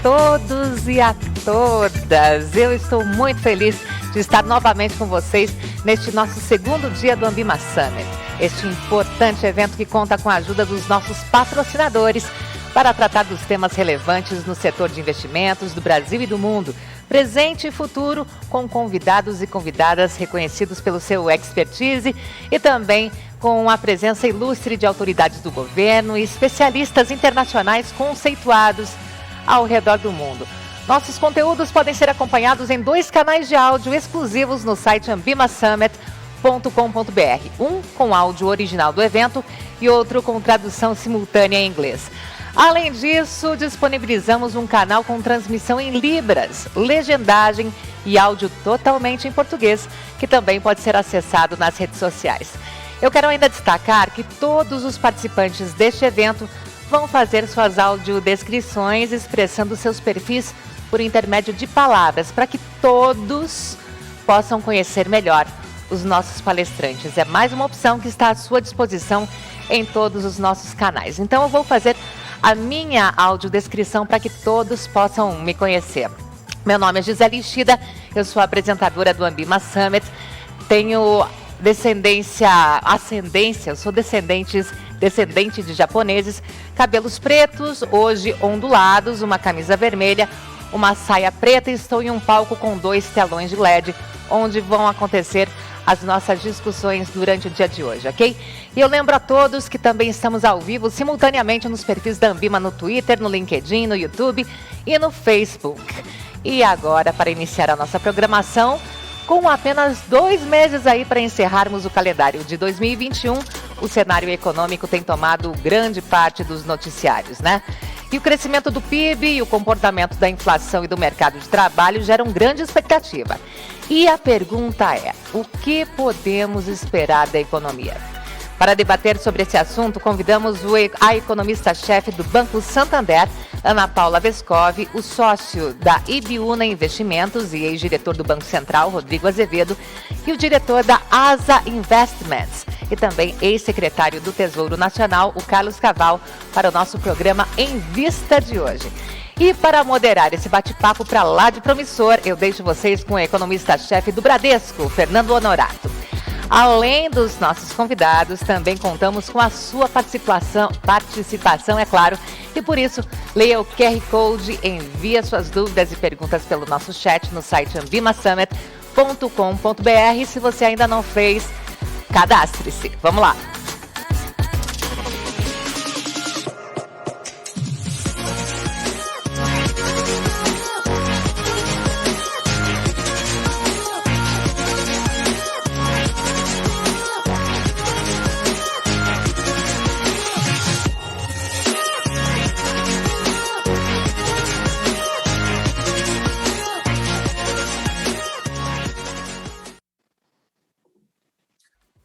todos e a todas. Eu estou muito feliz de estar novamente com vocês neste nosso segundo dia do Ambima Summit. Este importante evento que conta com a ajuda dos nossos patrocinadores para tratar dos temas relevantes no setor de investimentos do Brasil e do mundo, presente e futuro, com convidados e convidadas reconhecidos pelo seu expertise e também com a presença ilustre de autoridades do governo e especialistas internacionais conceituados ao redor do mundo. Nossos conteúdos podem ser acompanhados em 2 canais de áudio exclusivos no site ambimasummit.com.br, um com áudio original do evento e outro com tradução simultânea em inglês. Além disso, disponibilizamos um canal com transmissão em Libras, legendagem e áudio totalmente em português, que também pode ser acessado nas redes sociais. Eu quero ainda destacar que todos os participantes deste evento vão fazer suas audiodescrições expressando seus perfis por intermédio de palavras, para que todos possam conhecer melhor os nossos palestrantes. É mais uma opção que está à sua disposição em todos os nossos canais. Então eu vou fazer a minha audiodescrição para que todos possam me conhecer. Meu nome é Gisele Ishida, eu sou apresentadora do Ambima Summit, tenho ascendente de japoneses, cabelos pretos, hoje ondulados, uma camisa vermelha, uma saia preta e estou em um palco com 2 telões de LED, onde vão acontecer as nossas discussões durante o dia de hoje, ok? E eu lembro a todos que também estamos ao vivo simultaneamente nos perfis da Ambima no Twitter, no LinkedIn, no YouTube e no Facebook. E agora, para iniciar a nossa programação, com apenas 2 meses aí para encerrarmos o calendário de 2021, o cenário econômico tem tomado grande parte dos noticiários, né? E o crescimento do PIB e o comportamento da inflação e do mercado de trabalho geram grande expectativa. E a pergunta é, o que podemos esperar da economia? Para debater sobre esse assunto, convidamos a economista-chefe do Banco Santander, Ana Paula Vescov, o sócio da Ibiúna Investimentos e ex-diretor do Banco Central, Rodrigo Azevedo, e o diretor da Asa Investments, e também ex-secretário do Tesouro Nacional, o Carlos Caval, para o nosso programa Em Vista de hoje. E para moderar esse bate-papo para lá de promissor, eu deixo vocês com o economista-chefe do Bradesco, Fernando Honorato. Além dos nossos convidados, também contamos com a sua participação, é claro, e por isso, leia o QR Code, envie suas dúvidas e perguntas pelo nosso chat no site ambimasummit.com.br. Se você ainda não fez, cadastre-se. Vamos lá!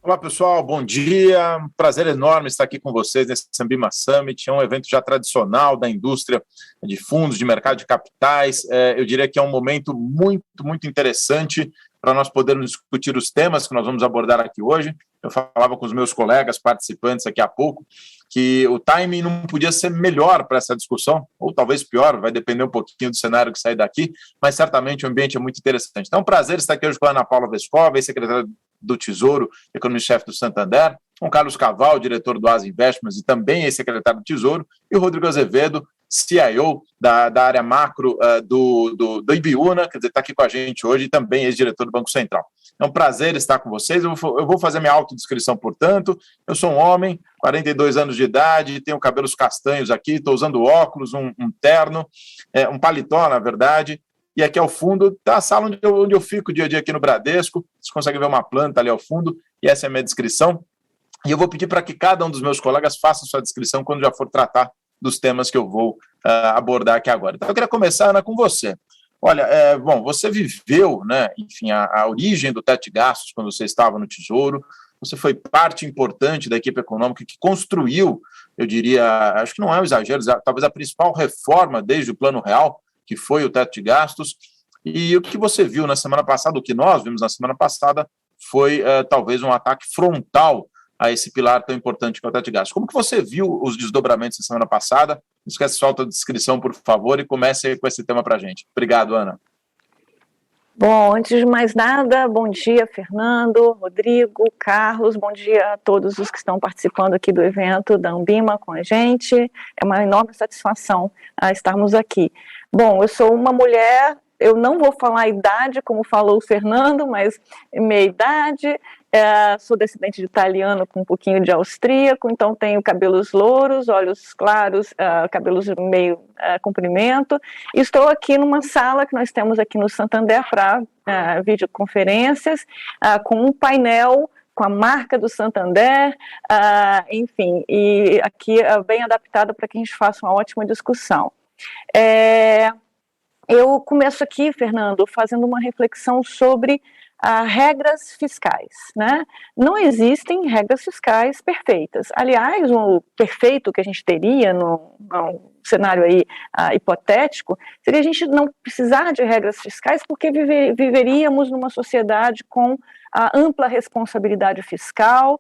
Olá pessoal, bom dia, prazer enorme estar aqui com vocês nesse Ambima Summit, é um evento já tradicional da indústria de fundos, de mercado de capitais, eu diria que é um momento muito interessante para nós podermos discutir os temas que nós vamos abordar aqui hoje. Eu falava com os meus colegas participantes aqui há pouco, que o timing não podia ser melhor para essa discussão, ou talvez pior, vai depender um pouquinho do cenário que sair daqui, mas certamente o ambiente é muito interessante. Então, prazer estar aqui hoje com a Ana Paula Vescov, secretária do Tesouro, economista-chefe do Santander, com Carlos Caval, diretor do Asa Investments e também ex-secretário do Tesouro, e o Rodrigo Azevedo, CIO da área macro do Ibiúna, quer dizer, está aqui com a gente hoje e também ex-diretor do Banco Central. É um prazer estar com vocês, eu vou fazer minha autodescrição, portanto, eu sou um homem, 42 anos de idade, tenho cabelos castanhos aqui, estou usando óculos, um terno, um paletó, na verdade, e aqui ao fundo está a sala onde eu fico dia a dia aqui no Bradesco, vocês conseguem ver uma planta ali ao fundo, e essa é a minha descrição, e eu vou pedir para que cada um dos meus colegas faça a sua descrição quando já for tratar dos temas que eu vou abordar aqui agora. Então eu queria começar, Ana, com você. Olha, você viveu, né, enfim, a origem do teto de gastos quando você estava no Tesouro, você foi parte importante da equipe econômica que construiu, eu diria, acho que não é um exagero, talvez a principal reforma desde o Plano Real, que foi o teto de gastos, e o que você viu na semana passada, o que nós vimos na semana passada, foi talvez um ataque frontal a esse pilar tão importante que é o teto de gastos. Como que você viu os desdobramentos da semana passada? Não esquece sua autodescrição, por favor, e comece com esse tema para a gente. Obrigado, Ana. Bom, antes de mais nada, bom dia, Fernando, Rodrigo, Carlos, bom dia a todos os que estão participando aqui do evento da Ambima com a gente. É uma enorme satisfação estarmos aqui. Bom, eu sou uma mulher, eu não vou falar a idade, como falou o Fernando, mas meia idade, sou descendente de italiano com um pouquinho de austríaco, então tenho cabelos louros, olhos claros, cabelos meio comprimento. Estou aqui numa sala que nós temos aqui no Santander para videoconferências, com um painel com a marca do Santander, enfim, e aqui bem adaptada para que a gente faça uma ótima discussão. Eu começo aqui, Fernando, fazendo uma reflexão sobre regras fiscais, né? Não existem regras fiscais perfeitas. Aliás, o perfeito que a gente teria num cenário aí hipotético seria a gente não precisar de regras fiscais, porque viveríamos numa sociedade com ampla responsabilidade fiscal,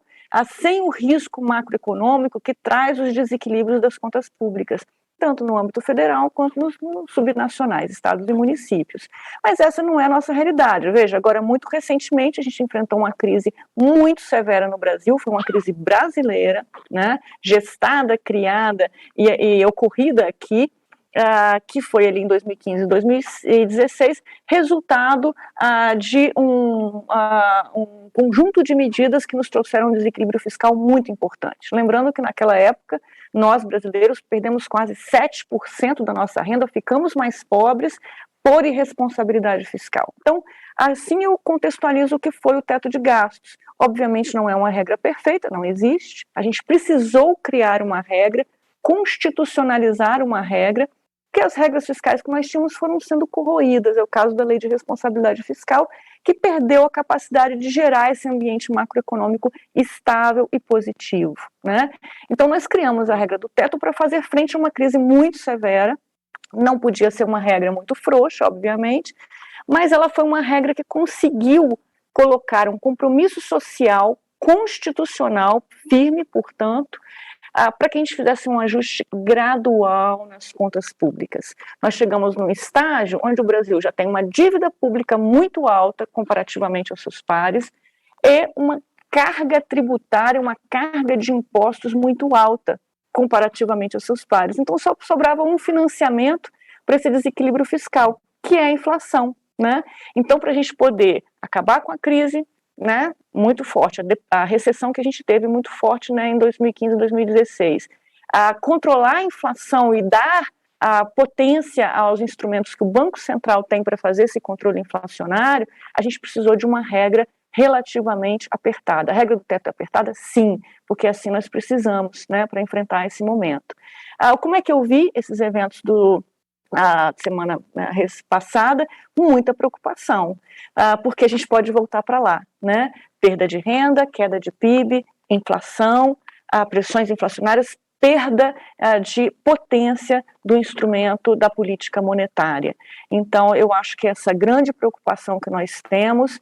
sem o risco macroeconômico que traz os desequilíbrios das contas públicas, tanto no âmbito federal quanto nos subnacionais, estados e municípios. Mas essa não é a nossa realidade. Veja, agora, muito recentemente, a gente enfrentou uma crise muito severa no Brasil, foi uma crise brasileira, né, gestada, criada e ocorrida aqui, que foi ali em 2015 e 2016, resultado de um conjunto de medidas que nos trouxeram um desequilíbrio fiscal muito importante. Lembrando que naquela época, nós brasileiros perdemos quase 7% da nossa renda, ficamos mais pobres por irresponsabilidade fiscal. Então, assim eu contextualizo o que foi o teto de gastos. Obviamente não é uma regra perfeita, não existe. A gente precisou criar uma regra, constitucionalizar uma regra, porque as regras fiscais que nós tínhamos foram sendo corroídas. É o caso da Lei de Responsabilidade Fiscal, que perdeu a capacidade de gerar esse ambiente macroeconômico estável e positivo, né? Então, nós criamos a regra do teto para fazer frente a uma crise muito severa. Não podia ser uma regra muito frouxa, obviamente, mas ela foi uma regra que conseguiu colocar um compromisso social, constitucional, firme, portanto, para que a gente fizesse um ajuste gradual nas contas públicas. Nós chegamos num estágio onde o Brasil já tem uma dívida pública muito alta comparativamente aos seus pares e uma carga tributária, uma carga de impostos muito alta comparativamente aos seus pares. Então só sobrava um financiamento para esse desequilíbrio fiscal, que é a inflação, né? Então, para a gente poder acabar com a crise, né, muito forte, a recessão que a gente teve muito forte, né, em 2015 e 2016, controlar a inflação e dar a potência aos instrumentos que o Banco Central tem para fazer esse controle inflacionário, a gente precisou de uma regra relativamente apertada. A regra do teto é apertada? Sim, porque assim nós precisamos, né, para enfrentar esse momento. Como é que eu vi esses eventos a semana passada? Com muita preocupação, porque a gente pode voltar para lá, né? Perda de renda, queda de PIB, inflação, pressões inflacionárias, perda de potência do instrumento da política monetária. Então, eu acho que essa grande preocupação que nós temos,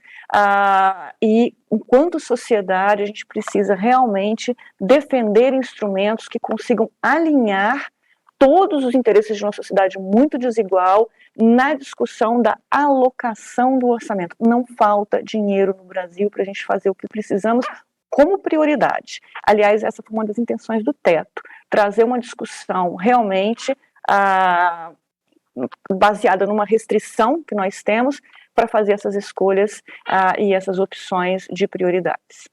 e enquanto sociedade, a gente precisa realmente defender instrumentos que consigam alinhar todos os interesses de uma sociedade muito desigual na discussão da alocação do orçamento. Não falta dinheiro no Brasil para a gente fazer o que precisamos como prioridade. Aliás, essa foi uma das intenções do teto, trazer uma discussão realmente baseada numa restrição que nós temos para fazer essas escolhas e essas opções de prioridades.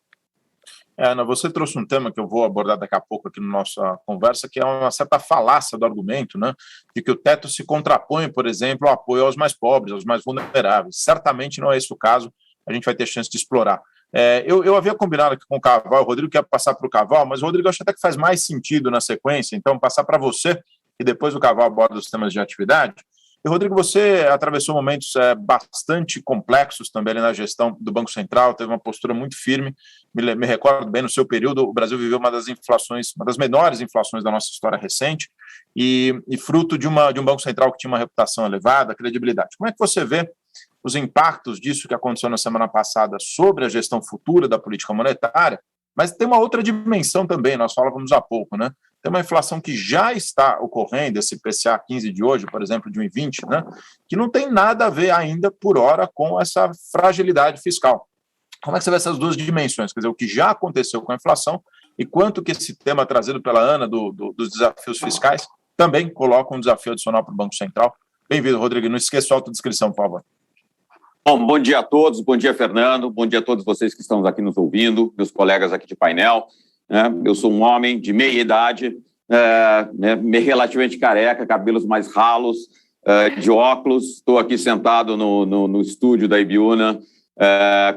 Ana, você trouxe um tema que eu vou abordar daqui a pouco aqui na nossa conversa, que é uma certa falácia do argumento, né, de que o teto se contrapõe, por exemplo, ao apoio aos mais pobres, aos mais vulneráveis. Certamente não é esse o caso, a gente vai ter chance de explorar. Eu havia combinado aqui com o Caval, o Rodrigo quer passar para o Caval, mas o Rodrigo acho até que faz mais sentido na sequência, então passar para você, e depois o Caval aborda os temas de atividade. E, Rodrigo, você atravessou momentos bastante complexos também ali na gestão do Banco Central, teve uma postura muito firme. Me recordo bem, no seu período, o Brasil viveu uma das menores inflações da nossa história recente, e fruto de um Banco Central que tinha uma reputação elevada, credibilidade. Como é que você vê os impactos disso que aconteceu na semana passada sobre a gestão futura da política monetária Mas tem uma outra dimensão também, nós falávamos há pouco, né? Tem uma inflação que já está ocorrendo, esse IPCA 15 de hoje, por exemplo, de 1,20, né? Que não tem nada a ver ainda, por hora, com essa fragilidade fiscal. Como é que você vê essas duas dimensões? Quer dizer, o que já aconteceu com a inflação e quanto que esse tema trazido pela Ana dos desafios fiscais também coloca um desafio adicional para o Banco Central. Bem-vindo, Rodrigo. Não esqueça a autodescrição, por favor. Bom dia a todos, bom dia, Fernando, bom dia a todos vocês que estão aqui nos ouvindo, meus colegas aqui de painel. Eu sou um homem de meia idade, relativamente careca, cabelos mais ralos, de óculos. Estou aqui sentado no estúdio da Ibiúna,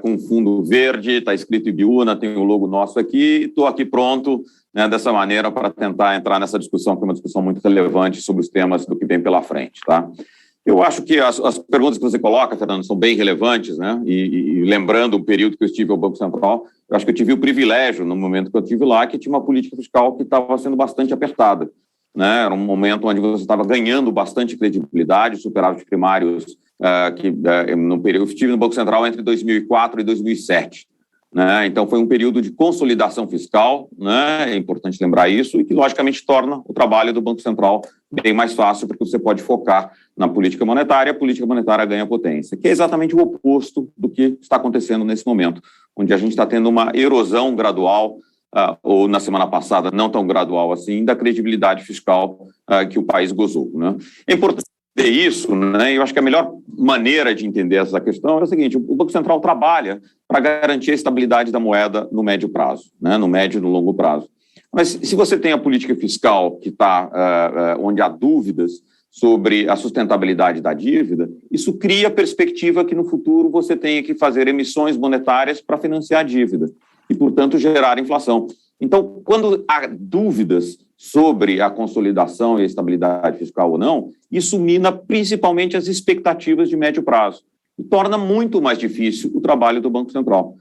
com fundo verde, está escrito Ibiúna, tem o logo nosso aqui. Estou aqui pronto, dessa maneira, para tentar entrar nessa discussão, que é uma discussão muito relevante sobre os temas do que vem pela frente, tá? Eu acho que as perguntas que você coloca, Fernando, são bem relevantes, né? E lembrando o período que eu estive ao Banco Central, eu acho que eu tive o privilégio, no momento que eu estive lá, que tinha uma política fiscal que estava sendo bastante apertada, né? Era um momento onde você estava ganhando bastante credibilidade, superávit primários, no período eu estive no Banco Central entre 2004 e 2007. Né? Então, foi um período de consolidação fiscal, né? É importante lembrar isso, e que, logicamente, torna o trabalho do Banco Central bem mais fácil, porque você pode focar na política monetária, e a política monetária ganha potência, que é exatamente o oposto do que está acontecendo nesse momento, onde a gente está tendo uma erosão gradual, ou na semana passada, não tão gradual assim, da credibilidade fiscal que o país gozou. Né? É importante entender isso, né? Eu acho que a melhor maneira de entender essa questão é o seguinte: o Banco Central trabalha para garantir a estabilidade da moeda no médio prazo, né? No médio e no longo prazo. Mas se você tem a política fiscal que está onde há dúvidas sobre a sustentabilidade da dívida, isso cria a perspectiva que no futuro você tenha que fazer emissões monetárias para financiar a dívida e, portanto, gerar inflação. Então, quando há dúvidas sobre a consolidação e a estabilidade fiscal ou não, isso mina principalmente as expectativas de médio prazo e torna muito mais difícil o trabalho do Banco Central.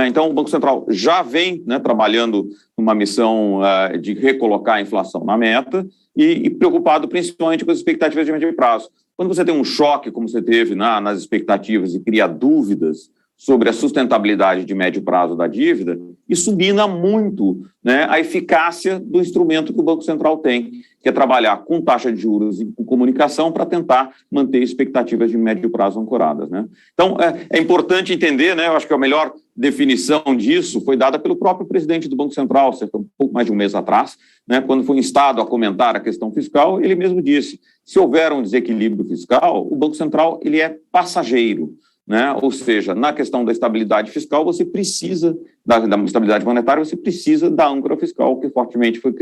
Então, o Banco Central já vem trabalhando numa missão de recolocar a inflação na meta e preocupado principalmente com as expectativas de médio prazo. Quando você tem um choque, como você teve nas expectativas, e cria dúvidas sobre a sustentabilidade de médio prazo da dívida, isso mina muito, né, a eficácia do instrumento que o Banco Central tem, que é trabalhar com taxa de juros e com comunicação para tentar manter expectativas de médio prazo ancoradas. Né? Então, é importante entender, né, eu acho que a melhor definição disso foi dada pelo próprio presidente do Banco Central, cerca de um pouco mais de um mês atrás, né, quando foi instado a comentar a questão fiscal, ele mesmo disse: se houver um desequilíbrio fiscal, o Banco Central ele é passageiro. Né? Ou seja, na questão da estabilidade fiscal, você precisa, da estabilidade monetária, você precisa da âncora fiscal, que fortemente foi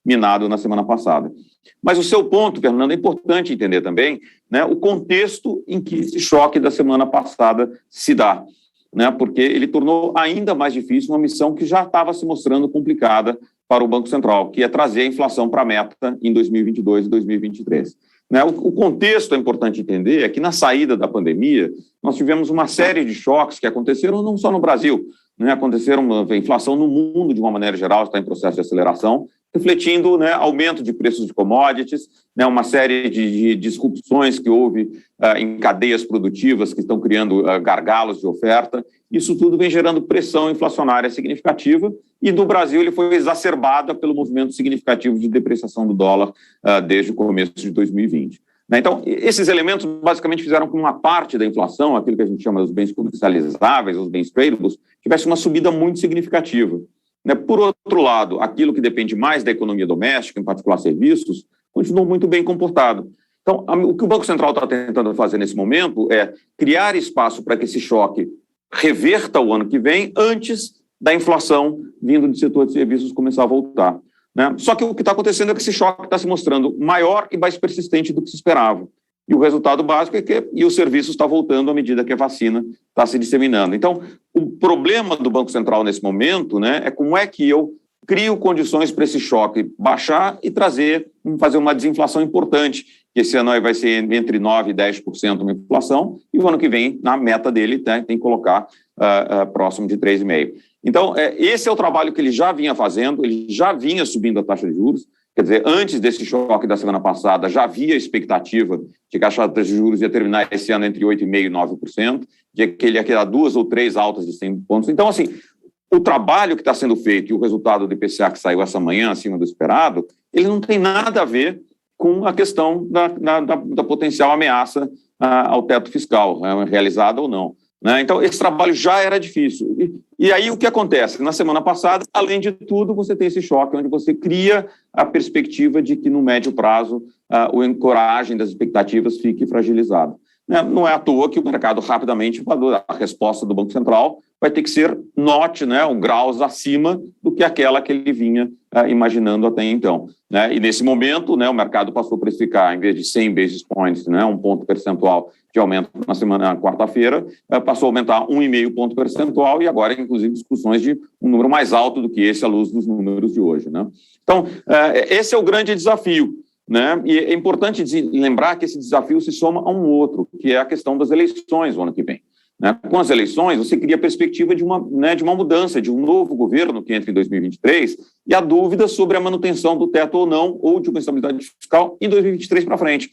minado na semana passada. Mas o seu ponto, Fernando, é importante entender também, né, o contexto em que esse choque da semana passada se dá, né, porque ele tornou ainda mais difícil uma missão que já estava se mostrando complicada para o Banco Central, que é trazer a inflação para a meta em 2022 e 2023. Né? O contexto é importante entender, é que na saída da pandemia nós tivemos uma série de choques que aconteceram não só no Brasil, né? Aconteceram a inflação no mundo de uma maneira geral, está em processo de aceleração, refletindo, né, aumento de preços de commodities, né, uma série de disrupções que houve em cadeias produtivas que estão criando gargalos de oferta. Isso tudo vem gerando pressão inflacionária significativa e no Brasil ele foi exacerbado pelo movimento significativo de depreciação do dólar desde o começo de 2020. Então, esses elementos basicamente fizeram com que uma parte da inflação, aquilo que a gente chama dos bens comercializáveis, os bens tradables, tivesse uma subida muito significativa. Por outro lado, aquilo que depende mais da economia doméstica, em particular serviços, continuou muito bem comportado. Então, o que o Banco Central está tentando fazer nesse momento é criar espaço para que esse choque reverta o ano que vem, antes da inflação vindo do setor de serviços começar a voltar. Né? Só que o que está acontecendo é que esse choque está se mostrando maior e mais persistente do que se esperava. E o resultado básico é que o serviço está voltando à medida que a vacina está se disseminando. Então, o problema do Banco Central nesse momento, né, é como é que eu crio condições para esse choque baixar e fazer uma desinflação importante, que esse ano vai ser entre 9% e 10% uma inflação, e o ano que vem, na meta dele, né, tem que colocar próximo de 3,5%. Então, esse é o trabalho que ele já vinha fazendo, ele já vinha subindo a taxa de juros. Quer dizer, antes desse choque da semana passada, já havia expectativa de que a taxa de juros ia terminar esse ano entre 8,5% e 9%, de que ele ia dar 2 ou 3 altas de 100 pontos. Então, assim, o trabalho que está sendo feito e o resultado do IPCA que saiu essa manhã, acima do esperado, ele não tem nada a ver com a questão da potencial ameaça ao teto fiscal, realizada ou não. Né? Então, esse trabalho já era difícil. E aí, o que acontece? Na semana passada, além de tudo, você tem esse choque, onde você cria a perspectiva de que, no médio prazo, o encoragem das expectativas fique fragilizado. Não é à toa que o mercado rapidamente falou, a resposta do Banco Central vai ter que ser graus acima do que aquela que ele vinha imaginando até então. Né? E nesse momento, o mercado passou a precificar, em vez de 100 basis points, 1 ponto percentual de aumento na quarta-feira, passou a aumentar 1,5 ponto percentual e agora, inclusive, discussões de um número mais alto do que esse à luz dos números de hoje. Né? Então, esse é o grande desafio. Né? E é importante lembrar que esse desafio se soma a um outro, que é a questão das eleições no ano que vem. Né? Com as eleições, você cria a perspectiva de uma mudança, de um novo governo que entra em 2023 e a dúvida sobre a manutenção do teto ou não, ou de uma estabilidade fiscal em 2023 para frente.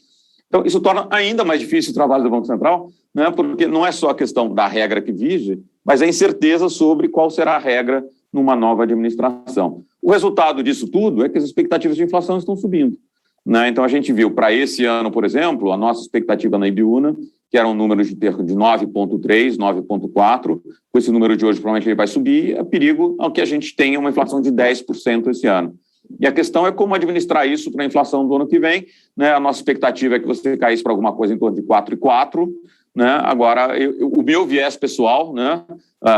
Então, isso torna ainda mais difícil o trabalho do Banco Central, né? Porque não é só a questão da regra que vige, mas a incerteza sobre qual será a regra numa nova administração. O resultado disso tudo é que as expectativas de inflação estão subindo. Né? Então, a gente viu para esse ano, por exemplo, a nossa expectativa na Ibiúna, que era um número de 9,3, 9,4. Com esse número de hoje, provavelmente ele vai subir. É perigo ao que a gente tenha uma inflação de 10% esse ano. E a questão é como administrar isso para a inflação do ano que vem. Né? A nossa expectativa é que você caísse para alguma coisa em torno de 4,4. Né? Agora, o meu viés pessoal, né?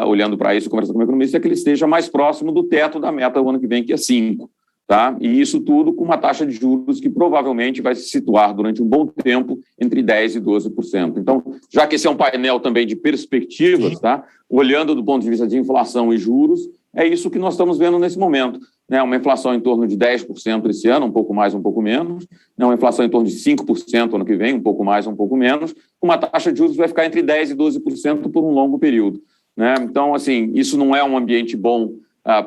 Olhando para isso, conversando com o economista, é que ele esteja mais próximo do teto da meta do ano que vem, que é 5. Tá? E isso tudo com uma taxa de juros que provavelmente vai se situar durante um bom tempo entre 10% e 12%. Então, já que esse é um painel também de perspectivas, tá? Olhando do ponto de vista de inflação e juros, é isso que nós estamos vendo nesse momento. Né? Uma inflação em torno de 10% esse ano, um pouco mais, um pouco menos. Né? Uma inflação em torno de 5% ano que vem, um pouco mais, um pouco menos. Uma taxa de juros que vai ficar entre 10% e 12% por um longo período. Né? Então, assim, isso não é um ambiente bom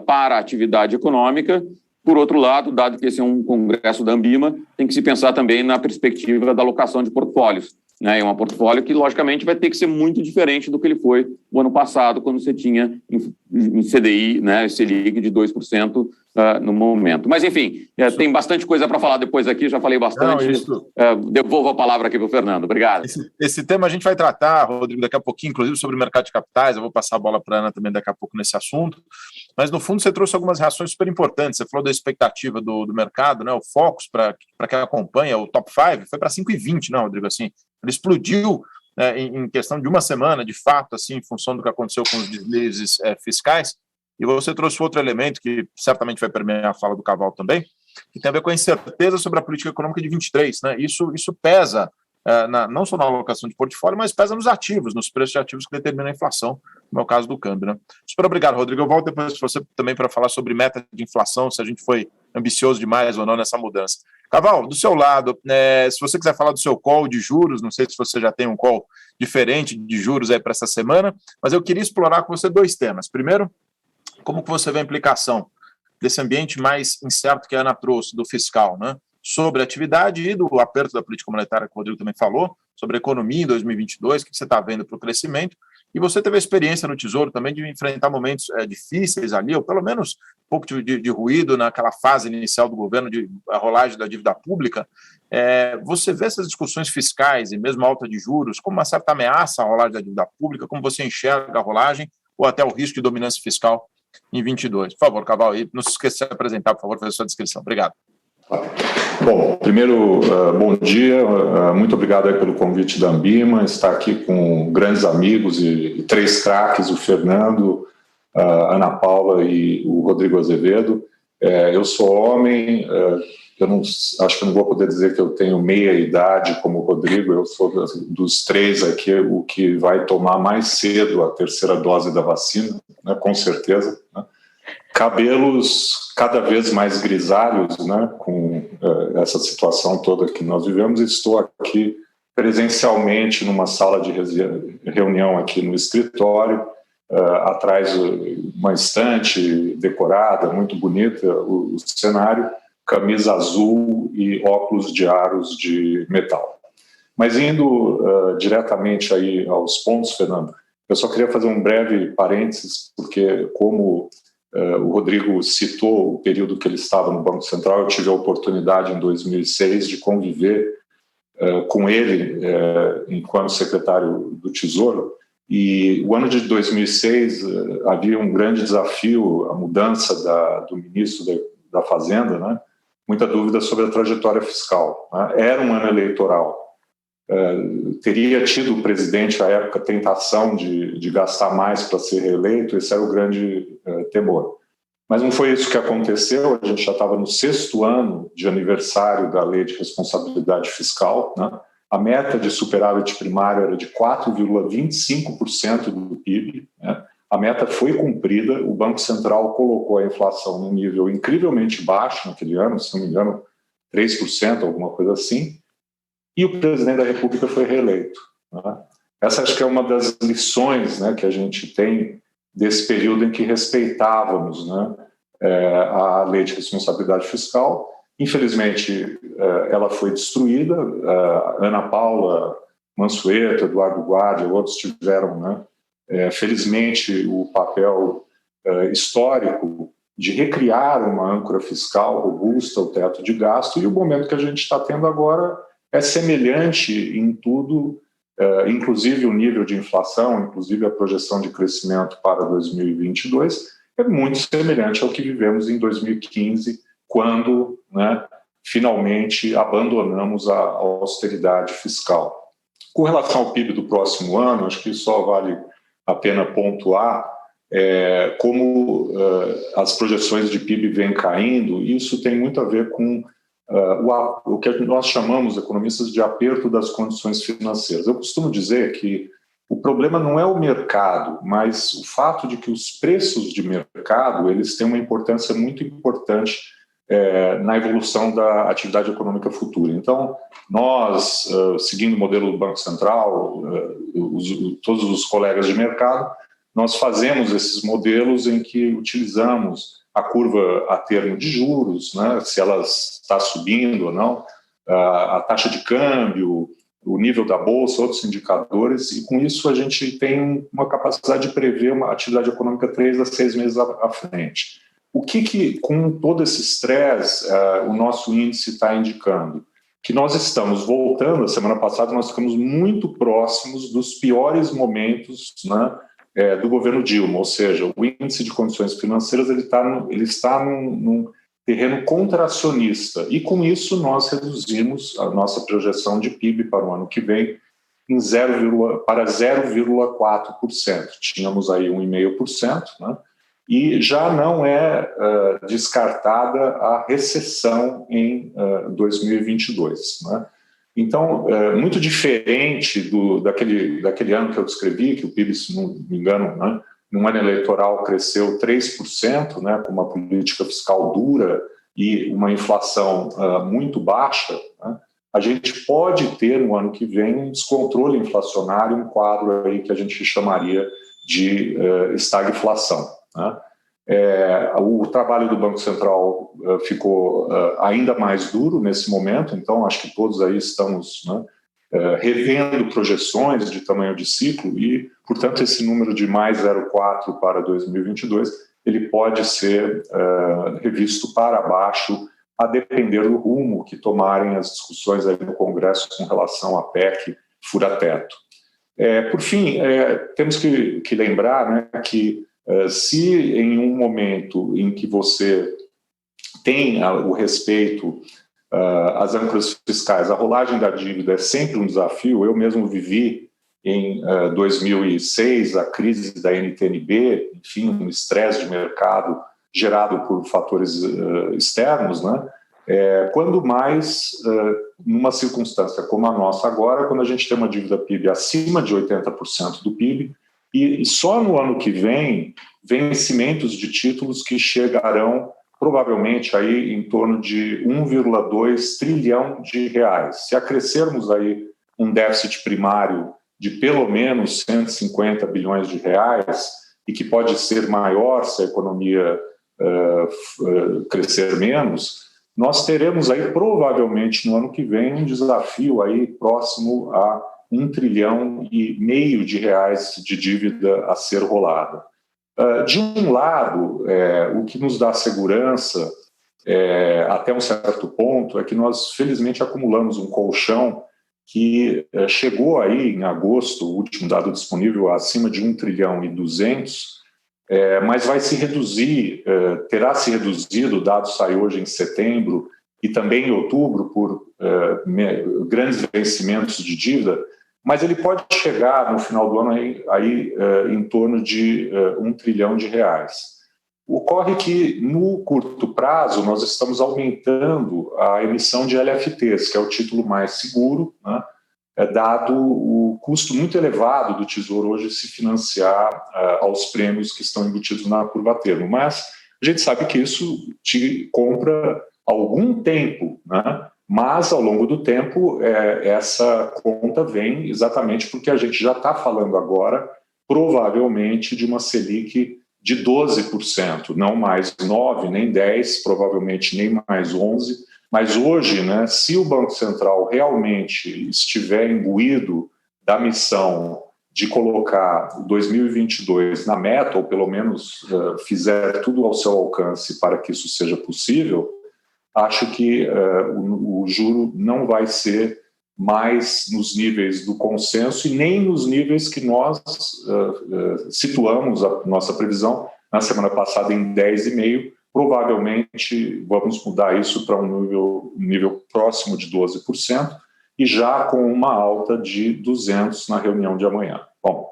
para a atividade econômica. Por outro lado, dado que esse é um congresso da Ambima, tem que se pensar também na perspectiva da alocação de portfólios. Né? É um portfólio que, logicamente, vai ter que ser muito diferente do que ele foi o ano passado, quando você tinha em CDI, né, Selic de 2% no momento. Mas, enfim, tem bastante coisa para falar depois aqui, já falei bastante. Devolvo a palavra aqui para o Fernando. Obrigado. Esse tema a gente vai tratar, Rodrigo, daqui a pouquinho, inclusive sobre o mercado de capitais. Eu vou passar a bola para a Ana também daqui a pouco nesse assunto. Mas, no fundo, você trouxe algumas reações super importantes. Você falou da expectativa do mercado, né? O Focus, para quem acompanha, o Top 5, foi para 5,20, não, Rodrigo? Assim, ele explodiu em questão de uma semana, de fato, assim, em função do que aconteceu com os deslizes fiscais. E você trouxe outro elemento que certamente vai permear a fala do Caval também, que tem a ver com a incerteza sobre a política econômica de 23. Né? Isso pesa não só na alocação de portfólio, mas pesa nos ativos, nos preços de ativos que determinam a inflação, como é o caso do câmbio. Né? Super obrigado, Rodrigo. Eu volto depois de você também para falar sobre meta de inflação, se a gente foi ambicioso demais ou não nessa mudança. Caval, do seu lado, se você quiser falar do seu call de juros, não sei se você já tem um call diferente de juros aí para essa semana, mas eu queria explorar com você dois temas. Primeiro, como que você vê a implicação desse ambiente mais incerto que a Ana trouxe, do fiscal, né? Sobre a atividade e do aperto da política monetária, que o Rodrigo também falou, sobre a economia em 2022, o que você está vendo para o crescimento, e você teve a experiência no Tesouro também de enfrentar momentos difíceis ali, ou pelo menos um pouco de ruído naquela fase inicial do governo, de a rolagem da dívida pública. Você vê essas discussões fiscais e mesmo a alta de juros como uma certa ameaça à rolagem da dívida pública, como você enxerga a rolagem, ou até o risco de dominância fiscal em 22. Por favor, Caval, não se esqueça de apresentar, por favor, fazer a sua descrição. Obrigado. Bom, primeiro, bom dia, muito obrigado aí pelo convite da Ambima, estar aqui com grandes amigos e três craques, o Fernando, a Ana Paula e o Rodrigo Azevedo. Eu sou homem, eu não, acho que não vou poder dizer que eu tenho meia idade como o Rodrigo, eu sou dos três aqui o que vai tomar mais cedo a terceira dose da vacina, né, com certeza, né? Cabelos cada vez mais grisalhos, né, com essa situação toda que nós vivemos. Estou aqui presencialmente numa sala de reunião aqui no escritório, atrás uma estante decorada, muito bonita, o cenário, camisa azul e óculos de aros de metal. Mas indo diretamente aí aos pontos, Fernando, Eu só queria fazer um breve parênteses, porque como o Rodrigo citou o período que ele estava no Banco Central, eu tive a oportunidade em 2006 de conviver com ele enquanto secretário do Tesouro, e o ano de 2006 havia um grande desafio, a mudança do ministro da Fazenda, né? Muita dúvida sobre a trajetória fiscal, né? Era um ano eleitoral. Teria tido o presidente, à época, tentação de gastar mais para ser reeleito, esse era o grande temor. Mas não foi isso que aconteceu, a gente já estava no 6º ano de aniversário da Lei de Responsabilidade Fiscal, né? A meta de superávit primário era de 4,25% do PIB, né? A meta foi cumprida, o Banco Central colocou a inflação num nível incrivelmente baixo naquele ano, se não me engano, 3%, alguma coisa assim, e o presidente da República foi reeleito, né? Essa acho que é uma das lições, né, que a gente tem desse período em que respeitávamos, né, a Lei de Responsabilidade Fiscal. Infelizmente, ela foi destruída. Ana Paula Mansueto, Eduardo Guardia, outros tiveram, né, felizmente, o papel histórico de recriar uma âncora fiscal robusta, o teto de gasto, e o momento que a gente está tendo agora é semelhante em tudo, inclusive o nível de inflação, inclusive a projeção de crescimento para 2022, é muito semelhante ao que vivemos em 2015, quando, né, finalmente abandonamos a austeridade fiscal. Com relação ao PIB do próximo ano, acho que só vale a pena pontuar como as projeções de PIB vêm caindo. Isso tem muito a ver com o que nós chamamos, economistas, de aperto das condições financeiras. Eu costumo dizer que o problema não é o mercado, mas o fato de que os preços de mercado eles têm uma importância muito importante na evolução da atividade econômica futura. Então, nós, seguindo o modelo do Banco Central, todos os colegas de mercado, nós fazemos esses modelos em que utilizamos a curva a termo de juros, né, se ela está subindo ou não, a taxa de câmbio, o nível da bolsa, outros indicadores, e com isso a gente tem uma capacidade de prever uma atividade econômica 3 a 6 meses à frente. O que com todo esse estresse, o nosso índice está indicando? Que nós estamos voltando, a semana passada nós ficamos muito próximos dos piores momentos, né, do governo Dilma, ou seja, o índice de condições financeiras ele está num terreno contracionista, e com isso nós reduzimos a nossa projeção de PIB para o ano que vem para 0,4%. Tínhamos aí 1,5%, né? E já não é descartada a recessão em 2022, né? Então, muito diferente daquele ano que eu descrevi, que o PIB, se não me engano, né, num ano eleitoral cresceu 3%, né, com uma política fiscal dura e uma inflação muito baixa, né, a gente pode ter no ano que vem um descontrole inflacionário, um quadro aí que a gente chamaria de estagflação, né. O trabalho do Banco Central ficou ainda mais duro nesse momento, então acho que todos aí estamos, né, revendo projeções de tamanho de ciclo e, portanto, esse número de mais 0,4 para 2022, ele pode ser revisto para baixo a depender do rumo que tomarem as discussões aí no Congresso com relação à PEC fura-teto. Por fim, temos que lembrar, né, que se em um momento em que você tem o respeito às âncoras fiscais, a rolagem da dívida é sempre um desafio. Eu mesmo vivi em 2006 a crise da NTN-B, enfim, um estresse de mercado gerado por fatores externos, né? Quando mais numa circunstância como a nossa agora, quando a gente tem uma dívida PIB acima de 80% do PIB, e só no ano que vem, vencimentos de títulos que chegarão provavelmente aí em torno de 1,2 trilhão de reais. Se acrescermos aí um déficit primário de pelo menos 150 bilhões de reais, e que pode ser maior se a economia crescer menos, nós teremos aí provavelmente no ano que vem um desafio aí próximo a 1,5 trilhão de reais de dívida a ser rolada. De um lado, o que nos dá segurança, até um certo ponto, é que nós, felizmente, acumulamos um colchão que chegou aí em agosto, o último dado disponível, acima de 1,2 trilhão, mas vai se reduzir, terá se reduzido, o dado sai hoje em setembro e também em outubro, por grandes vencimentos de dívida, mas ele pode chegar no final do ano aí em torno de 1 trilhão de reais. Ocorre que, no curto prazo, nós estamos aumentando a emissão de LFTs, que é o título mais seguro, né, dado o custo muito elevado do Tesouro hoje se financiar aos prêmios que estão embutidos na curva termo. Mas a gente sabe que isso te compra algum tempo, né? Mas, ao longo do tempo, essa conta vem exatamente porque a gente já está falando agora, provavelmente, de uma Selic de 12%, não mais 9%, nem 10%, provavelmente nem mais 11%. Mas hoje, né, se o Banco Central realmente estiver imbuído da missão de colocar 2022 na meta, ou pelo menos fizer tudo ao seu alcance para que isso seja possível, acho que o juro não vai ser mais nos níveis do consenso e nem nos níveis que nós situamos a nossa previsão na semana passada em 10,5%. Provavelmente vamos mudar isso para um nível próximo de 12% e já com uma alta de 200 na reunião de amanhã. Bom,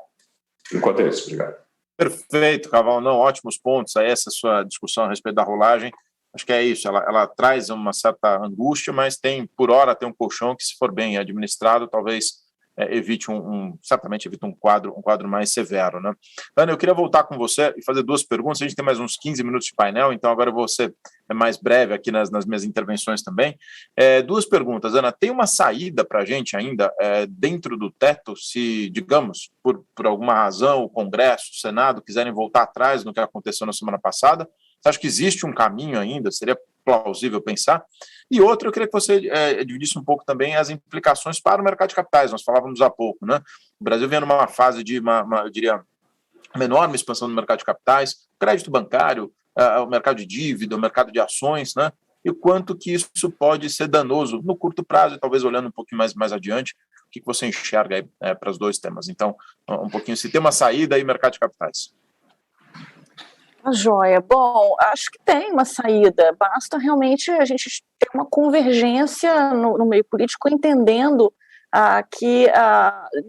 por enquanto é isso. Obrigado. Perfeito, Caval. Não, ótimos pontos. Aí essa sua discussão a respeito da rolagem, acho que é isso. Ela traz uma certa angústia, mas por hora tem um colchão que, se for bem administrado, talvez certamente evite um quadro mais severo, né? Ana, eu queria voltar com você e fazer duas perguntas. A gente tem mais uns 15 minutos de painel, então agora eu vou ser mais breve aqui nas minhas intervenções também. Duas perguntas, Ana. Tem uma saída para a gente ainda dentro do teto, se, digamos, por alguma razão, o Congresso, o Senado quiserem voltar atrás no que aconteceu na semana passada? Você acha que existe um caminho ainda? Seria plausível pensar? E outra, eu queria que você dividisse um pouco também as implicações para o mercado de capitais. Nós falávamos há pouco, né? O Brasil vem numa fase de, eu diria, uma enorme expansão do mercado de capitais, crédito bancário, o mercado de dívida, o mercado de ações, né? E o quanto que isso pode ser danoso no curto prazo e talvez olhando um pouquinho mais adiante. O que você enxerga aí para os dois temas? Então, um pouquinho, se tem uma saída aí, mercado de capitais. Joia. Bom, acho que tem uma saída, basta realmente a gente ter uma convergência no meio político, entendendo que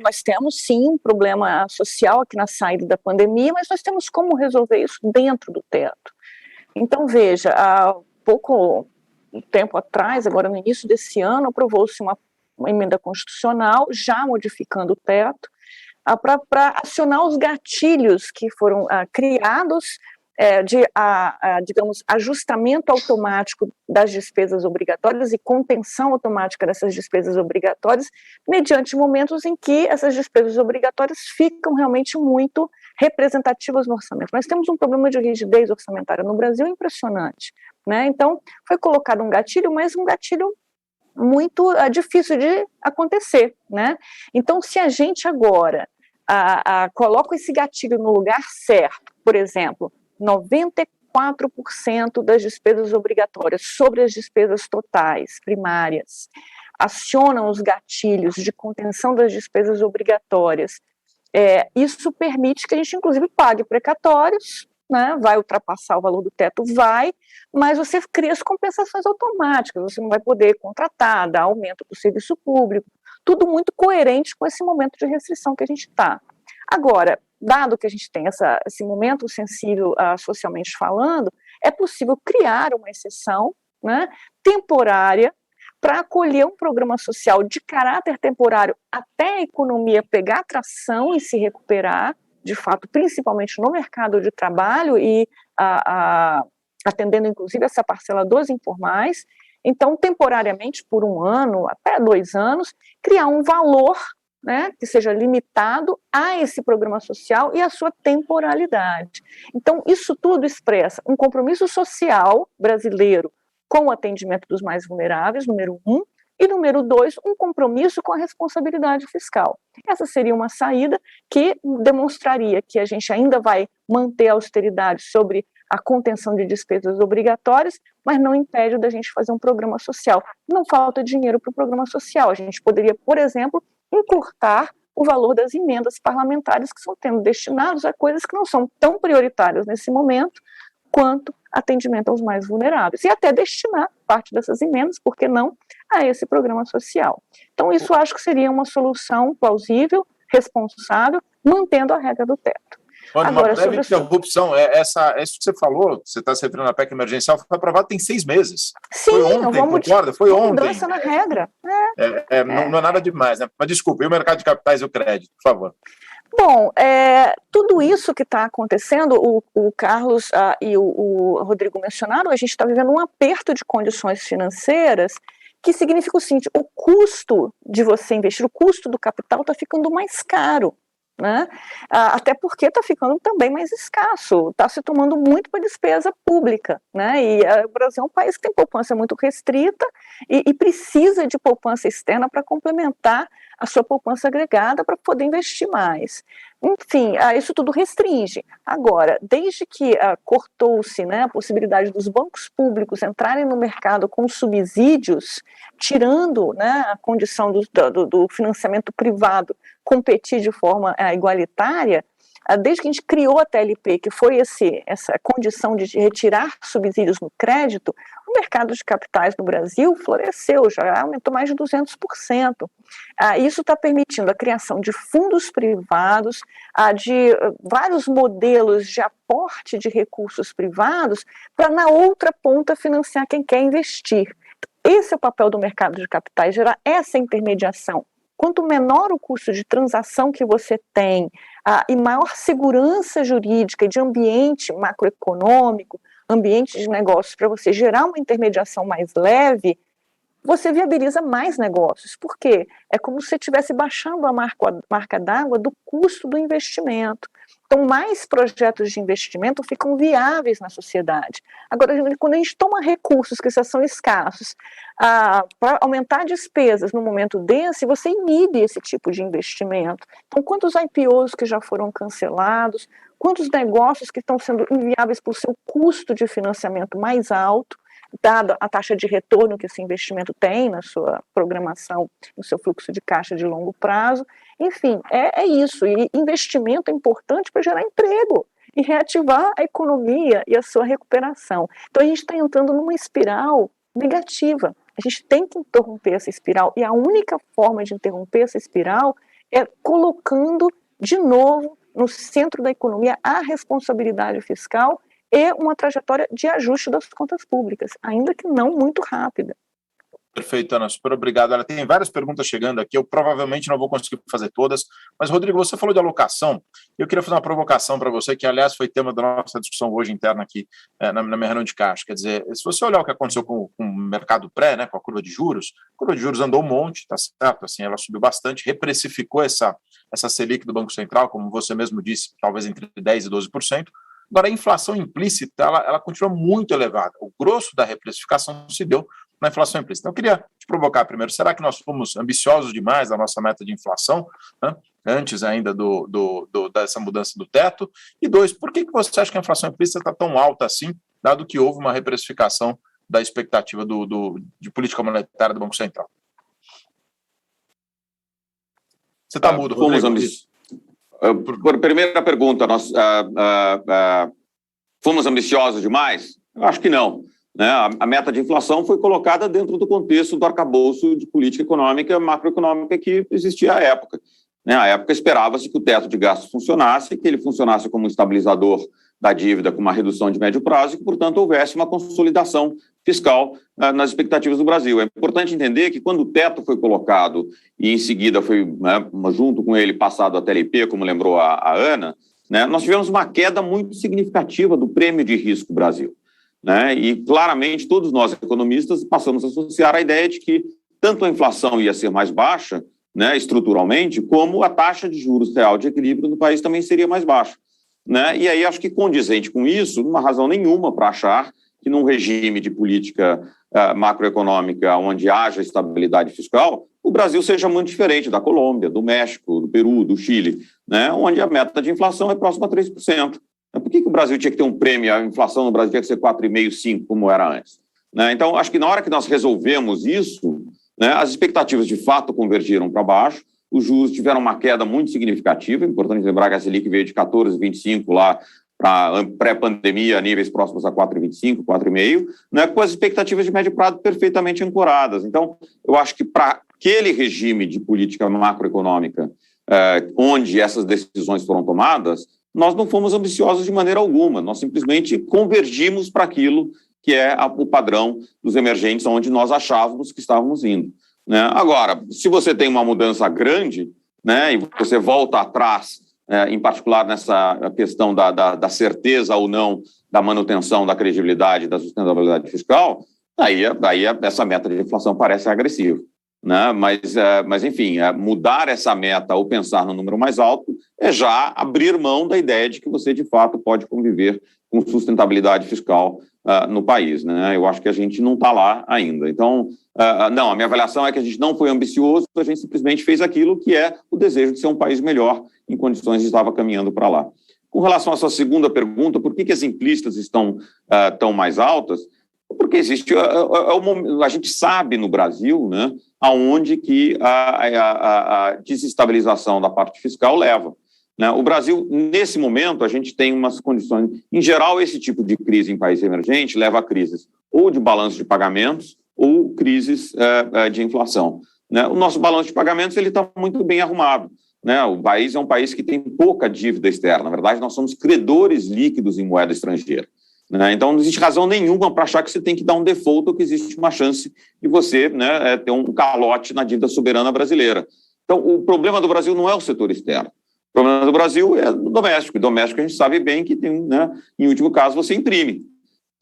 nós temos sim um problema social aqui na saída da pandemia, mas nós temos como resolver isso dentro do teto. Então, veja, há pouco tempo atrás, agora no início desse ano, aprovou-se uma emenda constitucional já modificando o teto para acionar os gatilhos que foram criados digamos, ajustamento automático das despesas obrigatórias e contenção automática dessas despesas obrigatórias, mediante momentos em que essas despesas obrigatórias ficam realmente muito representativas no orçamento. Nós temos um problema de rigidez orçamentária no Brasil impressionante, né? Então, foi colocado um gatilho, mas um gatilho muito difícil de acontecer, né? Então, se a gente agora coloca esse gatilho no lugar certo, por exemplo, 94% das despesas obrigatórias sobre as despesas totais primárias acionam os gatilhos de contenção das despesas obrigatórias. Isso permite que a gente, inclusive, pague precatórios, né, vai ultrapassar o valor do teto, mas você cria as compensações automáticas, você não vai poder contratar, dar aumento para o serviço público, tudo muito coerente com esse momento de restrição que a gente está. Agora, dado que a gente tem esse momento sensível socialmente falando, é possível criar uma exceção, né, temporária para acolher um programa social de caráter temporário até a economia pegar tração e se recuperar, de fato, principalmente no mercado de trabalho e atendendo, inclusive, essa parcela dos informais. Então, temporariamente, por 1 ano, até 2 anos, criar um valor, né, que seja limitado a esse programa social e a sua temporalidade. Então, isso tudo expressa um compromisso social brasileiro com o atendimento dos mais vulneráveis, número 1, E número 2, um compromisso com a responsabilidade fiscal. Essa seria uma saída que demonstraria que a gente ainda vai manter a austeridade sobre a contenção de despesas obrigatórias, mas não impede da gente fazer um programa social. Não falta dinheiro para o programa social. A gente poderia, por exemplo, encurtar o valor das emendas parlamentares que estão sendo destinados a coisas que não são tão prioritárias nesse momento quanto atendimento aos mais vulneráveis. E até destinar parte dessas emendas, por que não, a esse programa social. Então, isso acho que seria uma solução plausível, responsável, mantendo a regra do teto. Agora, uma breve interrupção, isso que você falou, você está se referindo à PEC emergencial, foi aprovado tem 6 meses. Sim, foi ontem, concorda? Foi ontem. Mudança na regra. Não é nada demais, né? Mas desculpa, e o mercado de capitais e o crédito, por favor? Bom, tudo isso que está acontecendo, o Carlos e o Rodrigo mencionaram, a gente está vivendo um aperto de condições financeiras que significa o seguinte, o custo de você investir, o custo do capital está ficando mais caro. Né? Até porque está ficando também mais escasso, está se tomando muito para despesa pública, né? E o Brasil é um país que tem poupança muito restrita e precisa de poupança externa para complementar a sua poupança agregada para poder investir mais. Enfim, isso tudo restringe. Agora, desde que cortou-se, né, a possibilidade dos bancos públicos entrarem no mercado com subsídios, tirando, né, a condição do financiamento privado competir de forma igualitária, desde que a gente criou a TLP, que foi essa condição de retirar subsídios no crédito, o mercado de capitais no Brasil floresceu, já aumentou mais de 200%. Isso está permitindo a criação de fundos privados, de vários modelos de aporte de recursos privados, para na outra ponta financiar quem quer investir. Esse é o papel do mercado de capitais, gerar essa intermediação. Quanto menor o custo de transação que você tem e maior segurança jurídica e de ambiente macroeconômico, ambiente de negócios, para você gerar uma intermediação mais leve, você viabiliza mais negócios. Por quê? É como se você estivesse baixando a marca d'água do custo do investimento. Então, mais projetos de investimento ficam viáveis na sociedade. Agora, quando a gente toma recursos que já são escassos para aumentar despesas no momento desse, você inibe esse tipo de investimento. Então, quantos IPOs que já foram cancelados, quantos negócios que estão sendo inviáveis por seu custo de financiamento mais alto, dada a taxa de retorno que esse investimento tem na sua programação, no seu fluxo de caixa de longo prazo. Enfim, é isso. E investimento é importante para gerar emprego e reativar a economia e a sua recuperação. Então, a gente está entrando numa espiral negativa. A gente tem que interromper essa espiral. E a única forma de interromper essa espiral é colocando, de novo, no centro da economia, a responsabilidade fiscal e uma trajetória de ajuste das contas públicas, ainda que não muito rápida. Perfeito, Ana, super obrigado. Ela tem várias perguntas chegando aqui, eu provavelmente não vou conseguir fazer todas, mas, Rodrigo, você falou de alocação, eu queria fazer uma provocação para você, que, aliás, foi tema da nossa discussão hoje interna aqui na minha reunião de caixa. Quer dizer, se você olhar o que aconteceu com o mercado pré, né, com a curva de juros andou um monte, tá certo? Assim, ela subiu bastante, reprecificou essa Selic do Banco Central, como você mesmo disse, talvez entre 10% e 12%. Agora, a inflação implícita, ela continua muito elevada. O grosso da reprecificação se deu na inflação implícita. Então, eu queria te provocar primeiro, será que nós fomos ambiciosos demais na nossa meta de inflação, né, antes ainda dessa mudança do teto? E 2, por que você acha que a inflação implícita está tão alta assim, dado que houve uma reprecificação da expectativa de política monetária do Banco Central? Você está mudo, Rodrigo. Por primeira pergunta, nós fomos ambiciosos demais? Eu acho que não. Né? A meta de inflação foi colocada dentro do contexto do arcabouço de política econômica macroeconômica que existia à época. Né? À época esperava-se que o teto de gastos funcionasse, que ele funcionasse como um estabilizador da dívida com uma redução de médio prazo e que, portanto, houvesse uma consolidação fiscal nas expectativas do Brasil. É importante entender que quando o teto foi colocado e em seguida foi, né, junto com ele, passado a TLP, como lembrou a Ana, né, nós tivemos uma queda muito significativa do prêmio de risco Brasil. Né, e, claramente, todos nós, economistas, passamos a associar a ideia de que tanto a inflação ia ser mais baixa, né, estruturalmente, como a taxa de juros real de equilíbrio no país também seria mais baixa. Né? E aí acho que condizente com isso, não há razão nenhuma para achar que num regime de política macroeconômica onde haja estabilidade fiscal, o Brasil seja muito diferente da Colômbia, do México, do Peru, do Chile, né, onde a meta de inflação é próxima a 3%. Por que o Brasil tinha que ter um prêmio, a inflação no Brasil tinha que ser 4,5%, 5%, como era antes? Né? Então, acho que na hora que nós resolvemos isso, né, as expectativas de fato convergiram para baixo, os juros tiveram uma queda muito significativa, importante lembrar que a Selic veio de 14,25 lá para pré-pandemia, a níveis próximos a 4,25, 4,5, né, com as expectativas de médio prazo perfeitamente ancoradas. Então, eu acho que para aquele regime de política macroeconômica onde essas decisões foram tomadas, nós não fomos ambiciosos de maneira alguma, nós simplesmente convergimos para aquilo que é o padrão dos emergentes, onde nós achávamos que estávamos indo. Né? Agora, se você tem uma mudança grande, né, e você volta atrás, em particular nessa questão da certeza ou não da manutenção da credibilidade da sustentabilidade fiscal, aí essa meta de inflação parece agressiva. Né? Mas, enfim, mudar essa meta ou pensar no número mais alto é já abrir mão da ideia de que você, de fato, pode conviver com sustentabilidade fiscal no país. Né? Eu acho que a gente não está lá ainda. Então, não, a minha avaliação é que a gente não foi ambicioso, a gente simplesmente fez aquilo que é o desejo de ser um país melhor em condições de estava caminhando para lá. Com relação à sua segunda pergunta, por que as implícitas estão tão mais altas? Porque existe, a gente sabe no Brasil, né, aonde que a desestabilização da parte fiscal leva. Né? O Brasil, nesse momento, a gente tem umas condições... Em geral, esse tipo de crise em país emergente leva a crises ou de balanço de pagamentos ou crises de inflação. Né? O nosso balanço de pagamentos está muito bem arrumado. Né? O país é um país que tem pouca dívida externa. Na verdade, nós somos credores líquidos em moeda estrangeira. Né? Então, não existe razão nenhuma para achar que você tem que dar um default ou que existe uma chance de você, né, ter um calote na dívida soberana brasileira. Então, o problema do Brasil não é o setor externo. O problema do Brasil é o doméstico. E doméstico a gente sabe bem que tem, né, em último caso, você imprime.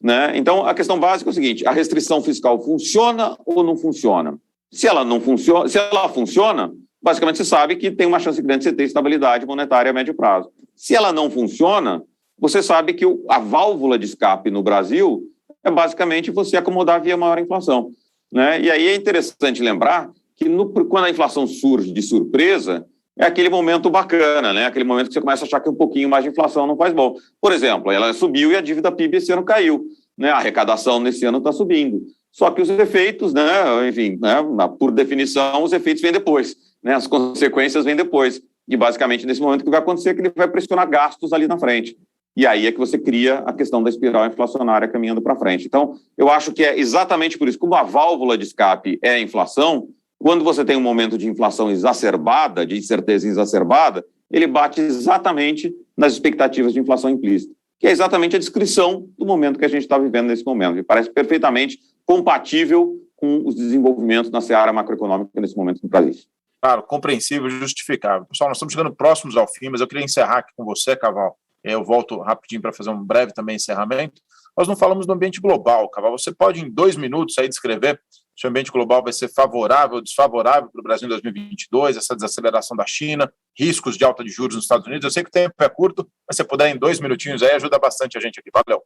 Né? Então, a questão básica é o seguinte: a restrição fiscal funciona ou não funciona? Se ela não funciona, se ela funciona, basicamente você sabe que tem uma chance grande de você ter estabilidade monetária a médio prazo. Se ela não funciona, você sabe que a válvula de escape no Brasil é basicamente você acomodar via maior inflação. Né? E aí é interessante lembrar que quando a inflação surge de surpresa, é aquele momento bacana, né? Aquele momento que você começa a achar que um pouquinho mais de inflação não faz bom. Por exemplo, ela subiu e a dívida PIB esse ano caiu. Né? A arrecadação nesse ano está subindo. Só que os efeitos, né, enfim, né, por definição, os efeitos vêm depois. Né? As consequências vêm depois. E basicamente nesse momento o que vai acontecer é que ele vai pressionar gastos ali na frente. E aí é que você cria a questão da espiral inflacionária caminhando para frente. Então, eu acho que é exatamente por isso, como a válvula de escape é a inflação, quando você tem um momento de inflação exacerbada, de incerteza exacerbada, ele bate exatamente nas expectativas de inflação implícita, que é exatamente a descrição do momento que a gente está vivendo nesse momento. E parece perfeitamente compatível com os desenvolvimentos na seara macroeconômica nesse momento no país. Claro, compreensível e justificável. Pessoal, nós estamos chegando próximos ao fim, mas eu queria encerrar aqui com você, Caval. Eu volto rapidinho para fazer um breve também encerramento. Nós não falamos do ambiente global, Caval. Você pode, em 2 minutos, aí descrever se o ambiente global vai ser favorável ou desfavorável para o Brasil em 2022, essa desaceleração da China, riscos de alta de juros nos Estados Unidos. Eu sei que o tempo é curto, mas se você puder em 2 minutinhos aí, ajuda bastante a gente aqui. Valeu.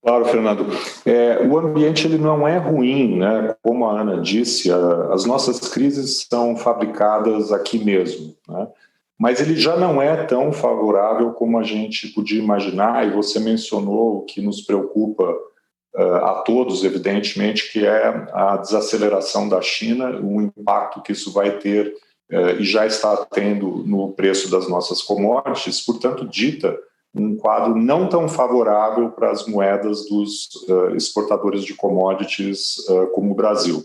Claro, Fernando. O ambiente ele não é ruim, né? Como a Ana disse, as nossas crises são fabricadas aqui mesmo, né? Mas ele já não é tão favorável como a gente podia imaginar, e você mencionou o que nos preocupa a todos, evidentemente, que é a desaceleração da China, o impacto que isso vai ter e já está tendo no preço das nossas commodities, portanto, dita um quadro não tão favorável para as moedas dos exportadores de commodities como o Brasil.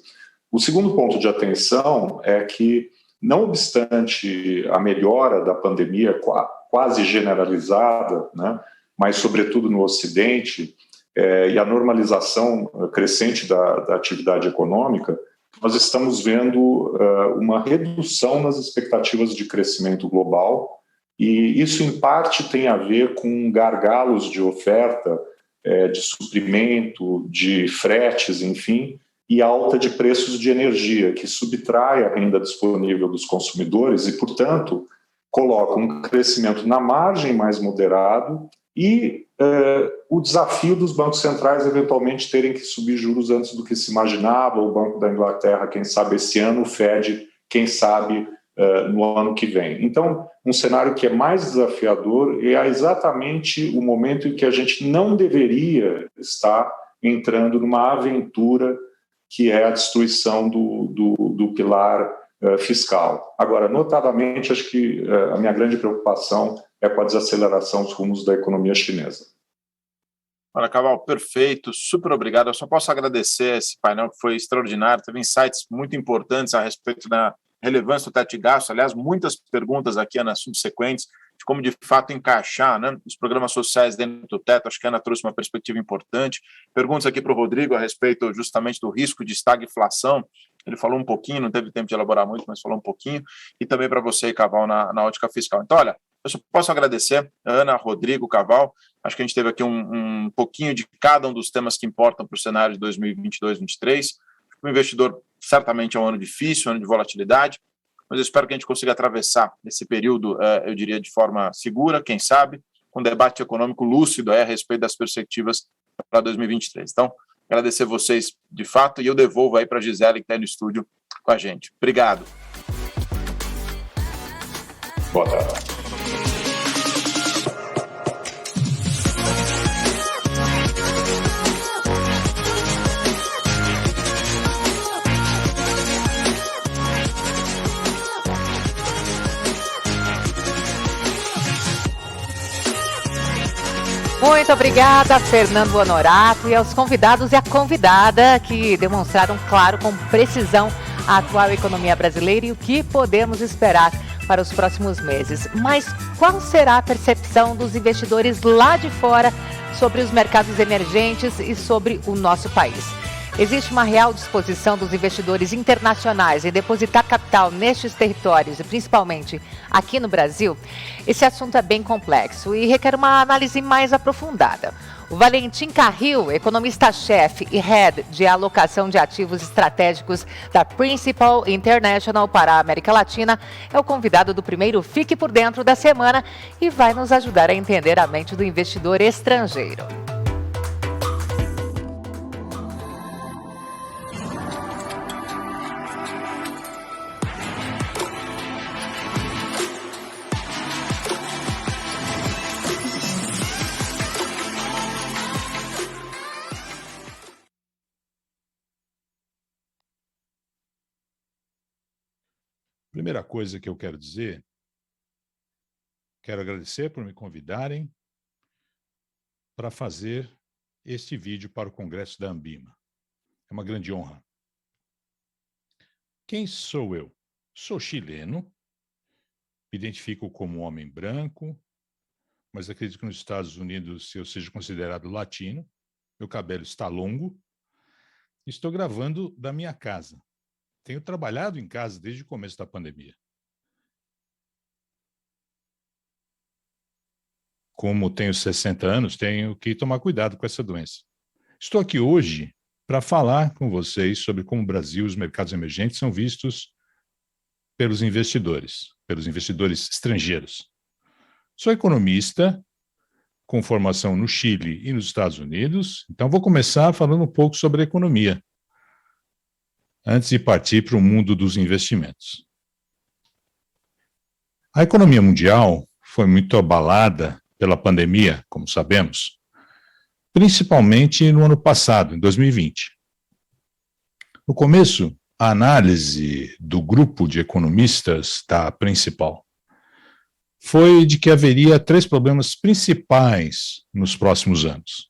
O segundo ponto de atenção é que, não obstante a melhora da pandemia quase generalizada, né, mas sobretudo no Ocidente, e a normalização crescente da atividade econômica, nós estamos vendo uma redução nas expectativas de crescimento global, e isso em parte tem a ver com gargalos de oferta, de suprimento, de fretes, enfim, e alta de preços de energia, que subtrai a renda disponível dos consumidores e, portanto, coloca um crescimento na margem mais moderado e o desafio dos bancos centrais eventualmente terem que subir juros antes do que se imaginava, o Banco da Inglaterra, quem sabe esse ano, o Fed, quem sabe no ano que vem. Então, um cenário que é mais desafiador e é exatamente o momento em que a gente não deveria estar entrando numa aventura que é a destruição do pilar fiscal. Agora, notadamente, acho que a minha grande preocupação é com a desaceleração dos rumos da economia chinesa. Olha, Caval, perfeito, super obrigado. Eu só posso agradecer esse painel que foi extraordinário, teve insights muito importantes a respeito da relevância do teto de gasto. Aliás, muitas perguntas aqui, Ana, subsequentes, de como de fato encaixar, né, os programas sociais dentro do teto. Acho que a Ana trouxe uma perspectiva importante. Perguntas aqui para o Rodrigo a respeito justamente do risco de estagflação. Ele falou um pouquinho, não teve tempo de elaborar muito, mas falou um pouquinho. E também para você, Caval, na ótica fiscal. Então, olha, eu só posso agradecer, Ana, Rodrigo, Caval. Acho que a gente teve aqui um pouquinho de cada um dos temas que importam para o cenário de 2022-2023. O investidor certamente é um ano difícil, um ano de volatilidade, mas eu espero que a gente consiga atravessar esse período, eu diria, de forma segura, quem sabe, com um debate econômico lúcido a respeito das perspectivas para 2023. Então, agradecer vocês de fato e eu devolvo aí para a Gisele, que está aí no estúdio com a gente. Obrigado. Boa tarde. Muito obrigada, Fernando Honorato, e aos convidados e a convidada que demonstraram, claro, com precisão a atual economia brasileira e o que podemos esperar para os próximos meses. Mas qual será a percepção dos investidores lá de fora sobre os mercados emergentes e sobre o nosso país? Existe uma real disposição dos investidores internacionais em depositar capital nestes territórios e principalmente aqui no Brasil? Esse assunto é bem complexo e requer uma análise mais aprofundada. O Valentim Carril, economista-chefe e head de alocação de ativos estratégicos da Principal International para a América Latina, é o convidado do primeiro Fique por Dentro da semana e vai nos ajudar a entender a mente do investidor estrangeiro. Primeira coisa que eu quero dizer, quero agradecer por me convidarem para fazer este vídeo para o Congresso da Ambima. É uma grande honra. Quem sou eu? Sou chileno, me identifico como um homem branco, mas acredito que nos Estados Unidos eu seja considerado latino. Meu cabelo está longo. Estou gravando da minha casa. Tenho trabalhado em casa desde o começo da pandemia. Como tenho 60 anos, tenho que tomar cuidado com essa doença. Estou aqui hoje para falar com vocês sobre como o Brasil e os mercados emergentes são vistos pelos investidores estrangeiros. Sou economista, com formação no Chile e nos Estados Unidos, então vou começar falando um pouco sobre a economia, antes de partir para o mundo dos investimentos. A economia mundial foi muito abalada pela pandemia, como sabemos, principalmente no ano passado, em 2020. No começo, a análise do grupo de economistas da Principal foi de que haveria 3 problemas principais nos próximos anos.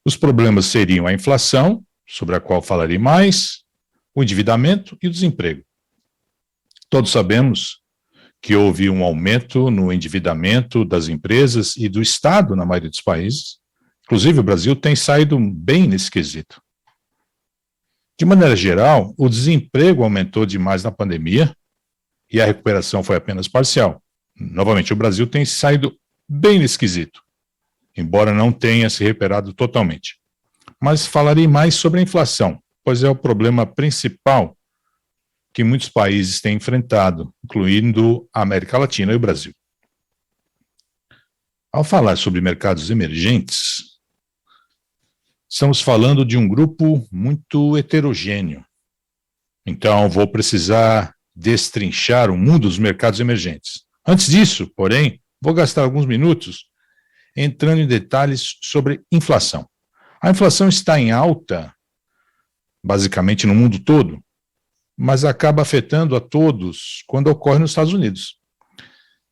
Os problemas seriam a inflação, sobre a qual falarei mais, o endividamento e o desemprego. Todos sabemos que houve um aumento no endividamento das empresas e do Estado na maioria dos países. Inclusive, o Brasil tem saído bem nesse quesito. De maneira geral, o desemprego aumentou demais na pandemia e a recuperação foi apenas parcial. Novamente, o Brasil tem saído bem nesse quesito, embora não tenha se recuperado totalmente. Mas falarei mais sobre a inflação, pois é o problema principal que muitos países têm enfrentado, incluindo a América Latina e o Brasil. Ao falar sobre mercados emergentes, estamos falando de um grupo muito heterogêneo. Então, vou precisar destrinchar o mundo dos mercados emergentes. Antes disso, porém, vou gastar alguns minutos entrando em detalhes sobre inflação. A inflação está em alta, basicamente no mundo todo, mas acaba afetando a todos quando ocorre nos Estados Unidos.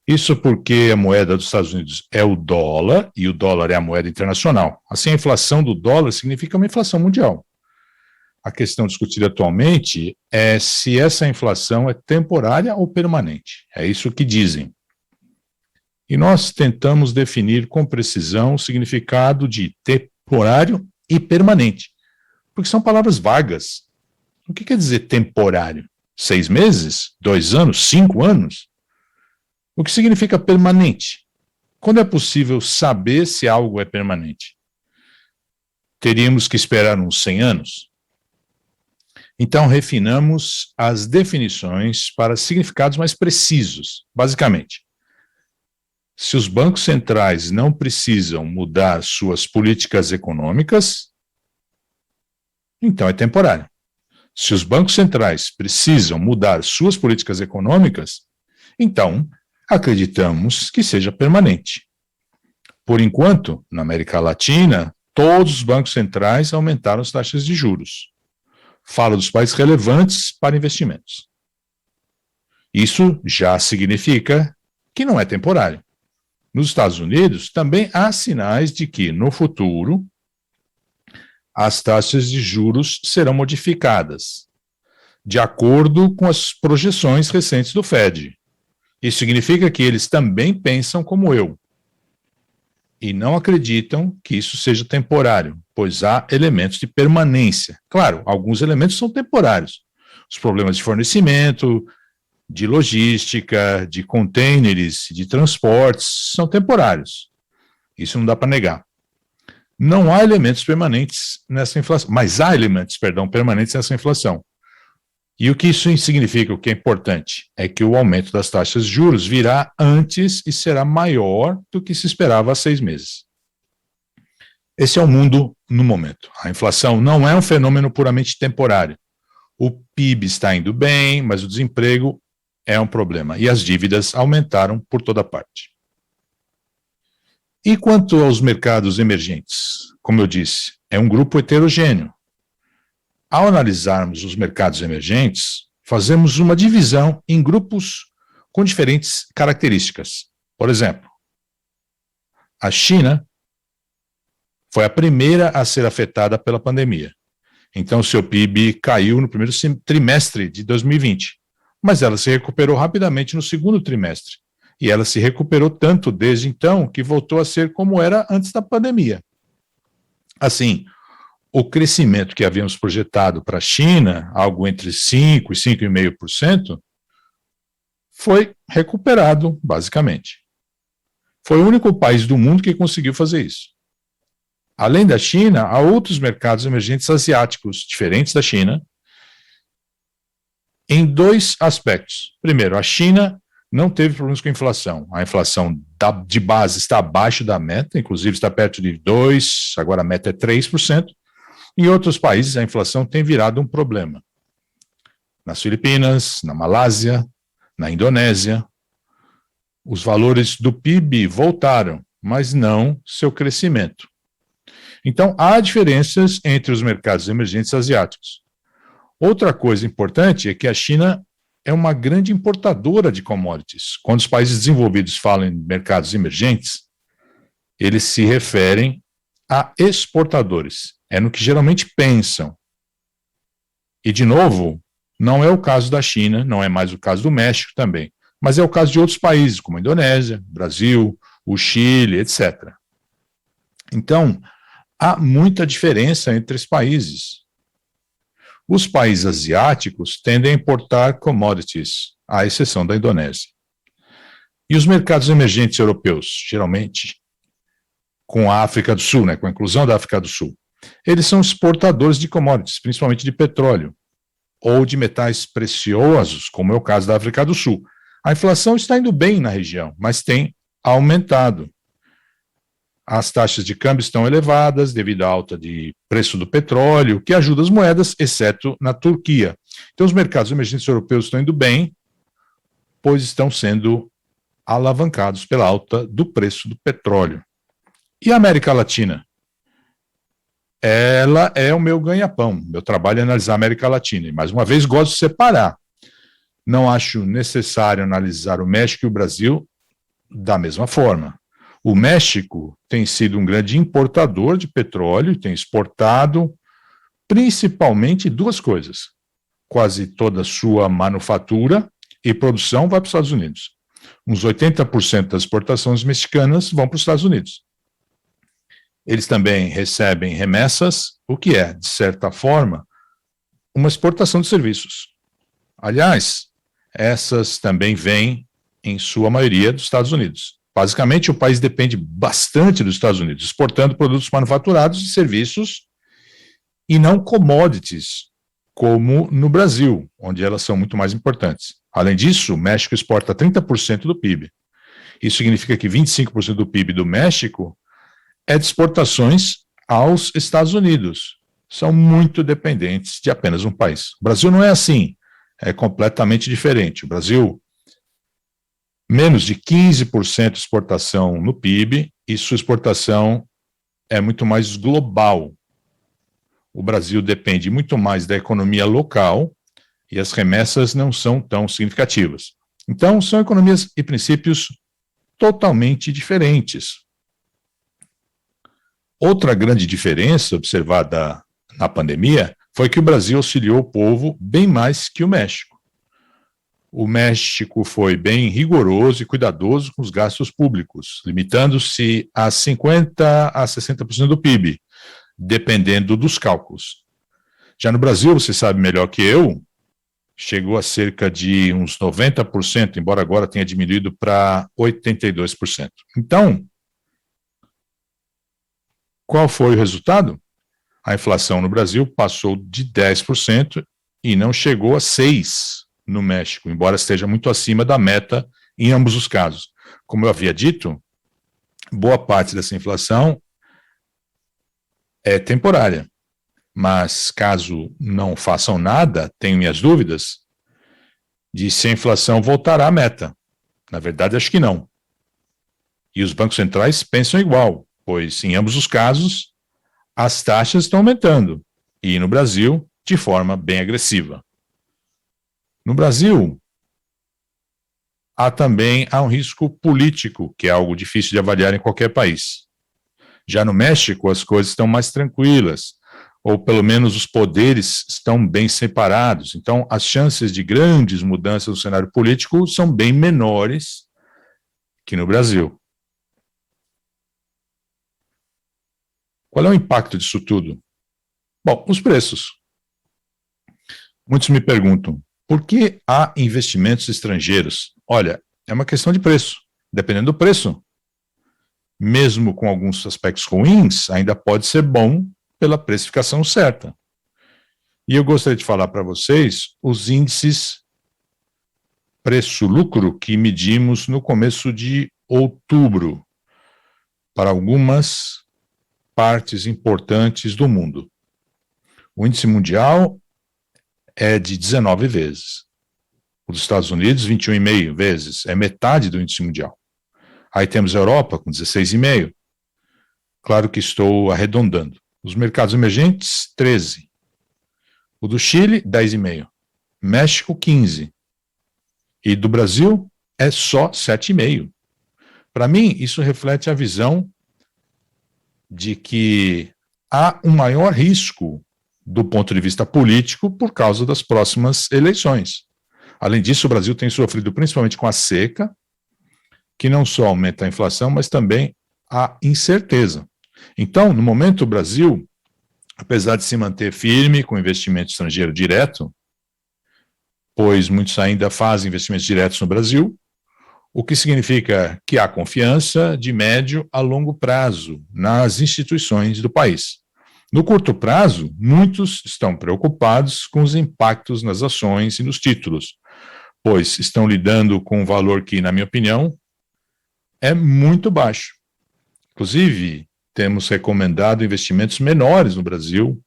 Isso porque a moeda dos Estados Unidos é o dólar, e o dólar é a moeda internacional. Assim, a inflação do dólar significa uma inflação mundial. A questão discutida atualmente é se essa inflação é temporária ou permanente. É isso que dizem. E nós tentamos definir com precisão o significado de temporário e permanente, porque são palavras vagas. O que quer dizer temporário? 6 meses? 2 anos? 5 anos? O que significa permanente? Quando é possível saber se algo é permanente? Teríamos que esperar uns 100 anos? Então, refinamos as definições para significados mais precisos. Basicamente, se os bancos centrais não precisam mudar suas políticas econômicas, então é temporário. Se os bancos centrais precisam mudar suas políticas econômicas, então acreditamos que seja permanente. Por enquanto, na América Latina, todos os bancos centrais aumentaram as taxas de juros. Falo dos países relevantes para investimentos. Isso já significa que não é temporário. Nos Estados Unidos, também há sinais de que, no futuro, as taxas de juros serão modificadas, de acordo com as projeções recentes do Fed. Isso significa que eles também pensam como eu, e não acreditam que isso seja temporário, pois há elementos de permanência. Claro, alguns elementos são temporários. Os problemas de fornecimento, de logística, de containers, de transportes, são temporários. Isso não dá para negar. Não há elementos permanentes nessa inflação, mas há elementos, permanentes nessa inflação. E o que isso significa, o que é importante, é que o aumento das taxas de juros virá antes e será maior do que se esperava há 6 meses. Esse é o mundo no momento. A inflação não é um fenômeno puramente temporário. O PIB está indo bem, mas o desemprego é um problema. E as dívidas aumentaram por toda parte. E quanto aos mercados emergentes? Como eu disse, é um grupo heterogêneo. Ao analisarmos os mercados emergentes, fazemos uma divisão em grupos com diferentes características. Por exemplo, a China foi a primeira a ser afetada pela pandemia. Então, seu PIB caiu no primeiro trimestre de 2020, mas ela se recuperou rapidamente no segundo trimestre. E ela se recuperou tanto desde então que voltou a ser como era antes da pandemia. Assim, o crescimento que havíamos projetado para a China, algo entre 5% e 5,5%, foi recuperado, basicamente. Foi o único país do mundo que conseguiu fazer isso. Além da China, há outros mercados emergentes asiáticos, diferentes da China, em 2 aspectos. Primeiro, a China não teve problemas com a inflação. A inflação de base está abaixo da meta, inclusive está perto de 2%, agora a meta é 3%. Em outros países, a inflação tem virado um problema. Nas Filipinas, na Malásia, na Indonésia, os valores do PIB voltaram, mas não seu crescimento. Então, há diferenças entre os mercados emergentes asiáticos. Outra coisa importante é que a China é uma grande importadora de commodities. Quando os países desenvolvidos falam em mercados emergentes, eles se referem a exportadores. É no que geralmente pensam. E, de novo, não é o caso da China, não é mais o caso do México também, mas é o caso de outros países, como a Indonésia, Brasil, o Chile, etc. Então, há muita diferença entre os países. Os países asiáticos tendem a importar commodities, à exceção da Indonésia. E os mercados emergentes europeus, geralmente, com a África do Sul, com a inclusão da África do Sul, eles são exportadores de commodities, principalmente de petróleo, ou de metais preciosos, como é o caso da África do Sul. A inflação está indo bem na região, mas tem aumentado. As taxas de câmbio estão elevadas devido à alta de preço do petróleo, que ajuda as moedas, exceto na Turquia. Então, os mercados emergentes europeus estão indo bem, pois estão sendo alavancados pela alta do preço do petróleo. E a América Latina? Ela é o meu ganha-pão. Meu trabalho é analisar a América Latina. E, mais uma vez, gosto de separar. Não acho necessário analisar o México e o Brasil da mesma forma. O México tem sido um grande importador de petróleo, tem exportado principalmente duas coisas. Quase toda a sua manufatura e produção vai para os Estados Unidos. Uns 80% das exportações mexicanas vão para os Estados Unidos. Eles também recebem remessas, o que é, de certa forma, uma exportação de serviços. Aliás, essas também vêm, em sua maioria, dos Estados Unidos. Basicamente, o país depende bastante dos Estados Unidos, exportando produtos manufaturados e serviços e não commodities, como no Brasil, onde elas são muito mais importantes. Além disso, o México exporta 30% do PIB. Isso significa que 25% do PIB do México é de exportações aos Estados Unidos. São muito dependentes de apenas um país. O Brasil não é assim, é completamente diferente. O Brasil, menos de 15% de exportação no PIB, e sua exportação é muito mais global. O Brasil depende muito mais da economia local e as remessas não são tão significativas. Então, são economias e princípios totalmente diferentes. Outra grande diferença observada na pandemia foi que o Brasil auxiliou o povo bem mais que o México. O México foi bem rigoroso e cuidadoso com os gastos públicos, limitando-se a 50% a 60% do PIB, dependendo dos cálculos. Já no Brasil, você sabe melhor que eu, chegou a cerca de uns 90%, embora agora tenha diminuído para 82%. Então, qual foi o resultado? A inflação no Brasil passou de 10% e não chegou a 6% no México, embora esteja muito acima da meta em ambos os casos. Como eu havia dito, boa parte dessa inflação é temporária, mas caso não façam nada, tenho minhas dúvidas de se a inflação voltará à meta. Na verdade, acho que não. E os bancos centrais pensam igual, pois em ambos os casos as taxas estão aumentando, e no Brasil de forma bem agressiva. No Brasil, há um risco político, que é algo difícil de avaliar em qualquer país. Já no México, as coisas estão mais tranquilas, ou pelo menos os poderes estão bem separados. Então, as chances de grandes mudanças no cenário político são bem menores que no Brasil. Qual é o impacto disso tudo? Bom, os preços. Muitos me perguntam, por que há investimentos estrangeiros? Olha, é uma questão de preço. Dependendo do preço, mesmo com alguns aspectos ruins, ainda pode ser bom pela precificação certa. E eu gostaria de falar para vocês os índices preço-lucro que medimos no começo de outubro para algumas partes importantes do mundo. O índice mundial é de 19 vezes. O dos Estados Unidos, 21,5 vezes. É metade do índice mundial. Aí temos a Europa com 16,5. Claro que estou arredondando. Os mercados emergentes, 13. O do Chile, 10,5. México, 15. E do Brasil, é só 7,5. Para mim, isso reflete a visão de que há um maior risco do ponto de vista político por causa das próximas eleições. Além disso, o Brasil tem sofrido principalmente com a seca, que não só aumenta a inflação, mas também a incerteza. Então, no momento, o Brasil, apesar de se manter firme com investimento estrangeiro direto, pois muitos ainda fazem investimentos diretos no Brasil, o que significa que há confiança de médio a longo prazo nas instituições do país. No curto prazo, muitos estão preocupados com os impactos nas ações e nos títulos, pois estão lidando com um valor que, na minha opinião, é muito baixo. Inclusive, temos recomendado investimentos menores no Brasil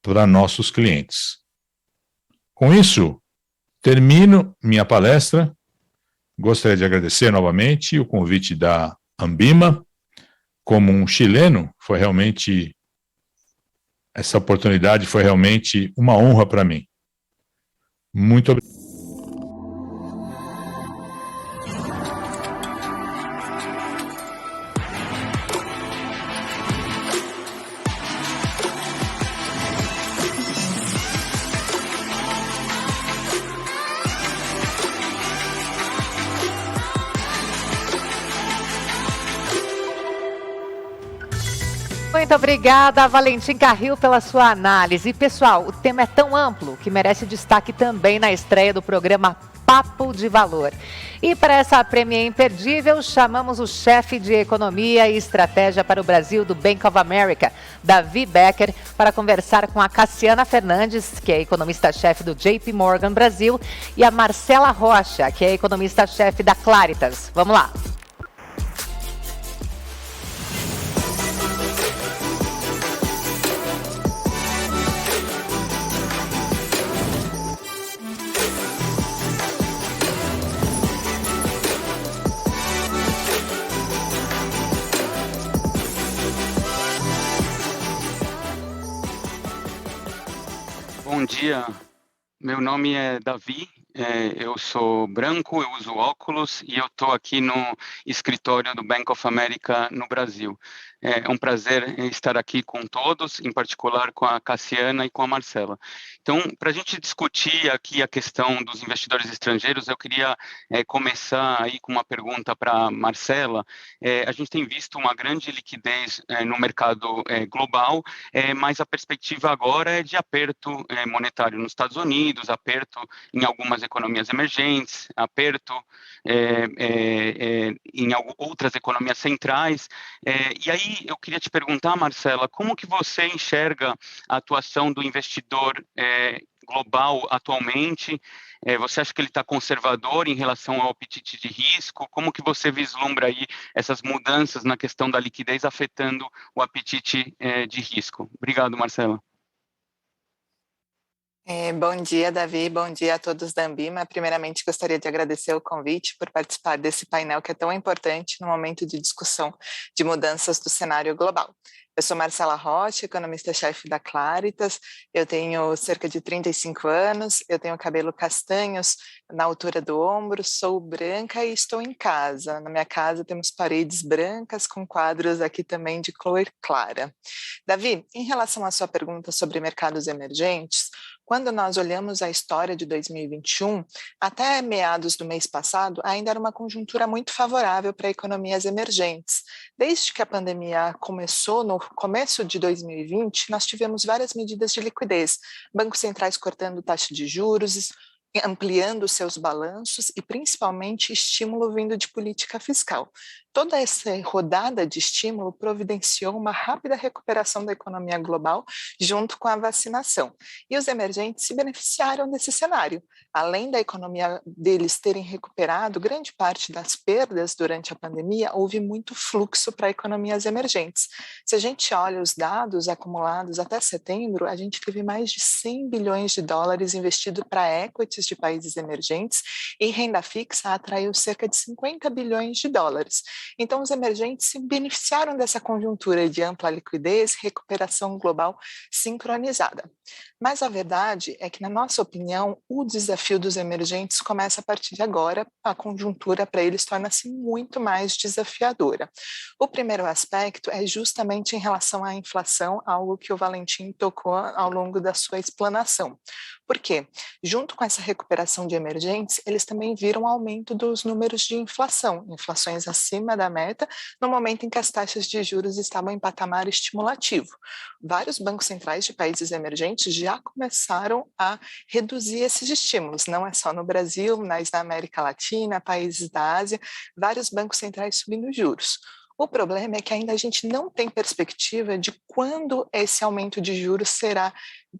para nossos clientes. Com isso, termino minha palestra. Gostaria de agradecer novamente o convite da Ambima. Como um chileno, essa oportunidade foi realmente uma honra para mim. Muito obrigado. Muito obrigada, Valentim Carril, pela sua análise. E, pessoal, o tema é tão amplo que merece destaque também na estreia do programa Papo de Valor. E para essa premia imperdível, chamamos o chefe de Economia e Estratégia para o Brasil do Bank of America, Davi Becker, para conversar com a Cassiana Fernandes, que é economista-chefe do JP Morgan Brasil, e a Marcela Rocha, que é economista-chefe da Claritas. Vamos lá. Bom dia, meu nome é Davi, eu sou branco, eu uso óculos e eu estou aqui no escritório do Bank of America no Brasil. É um prazer estar aqui com todos, em particular com a Cassiana e com a Marcela. Então, para a gente discutir aqui a questão dos investidores estrangeiros, eu queria começar aí com uma pergunta para a Marcela. A gente tem visto uma grande liquidez no mercado global, mas a perspectiva agora é de aperto monetário nos Estados Unidos, aperto em algumas economias emergentes, aperto em outras economias centrais. E aí eu queria te perguntar, Marcela, como que você enxerga a atuação do investidor global atualmente? Você acha que ele está conservador em relação ao apetite de risco? Como que você vislumbra aí essas mudanças na questão da liquidez afetando o apetite de risco? Obrigado, Marcela. Bom dia, Davi, bom dia a todos da Ambima. Primeiramente, gostaria de agradecer o convite por participar desse painel que é tão importante no momento de discussão de mudanças do cenário global. Eu sou Marcela Rocha, economista-chefe da Claritas, eu tenho cerca de 35 anos, eu tenho cabelo castanhos na altura do ombro, sou branca e estou em casa. Na minha casa temos paredes brancas com quadros aqui também de cor clara. Davi, em relação à sua pergunta sobre mercados emergentes, quando nós olhamos a história de 2021, até meados do mês passado, ainda era uma conjuntura muito favorável para economias emergentes. Desde que a pandemia começou, no começo de 2020, nós tivemos várias medidas de liquidez, bancos centrais cortando taxa de juros, ampliando seus balanços e principalmente estímulo vindo de política fiscal. Toda essa rodada de estímulo providenciou uma rápida recuperação da economia global junto com a vacinação. E os emergentes se beneficiaram desse cenário. Além da economia deles terem recuperado grande parte das perdas durante a pandemia, houve muito fluxo para economias emergentes. Se a gente olha os dados acumulados até setembro, a gente teve mais de 100 bilhões de dólares investido para equities de países emergentes e renda fixa atraiu cerca de 50 bilhões de dólares. Então, os emergentes se beneficiaram dessa conjuntura de ampla liquidez, recuperação global sincronizada. Mas a verdade é que, na nossa opinião, o desafio dos emergentes começa a partir de agora, a conjuntura para eles torna-se muito mais desafiadora. O primeiro aspecto é justamente em relação à inflação, algo que o Valentim tocou ao longo da sua explanação. Por quê? Junto com essa recuperação de emergentes, eles também viram aumento dos números de inflação, inflações acima da meta, no momento em que as taxas de juros estavam em patamar estimulativo. Vários bancos centrais de países emergentes já começaram a reduzir esses estímulos, não é só no Brasil, mas na América Latina, países da Ásia, vários bancos centrais subindo juros. O problema é que ainda a gente não tem perspectiva de quando esse aumento de juros será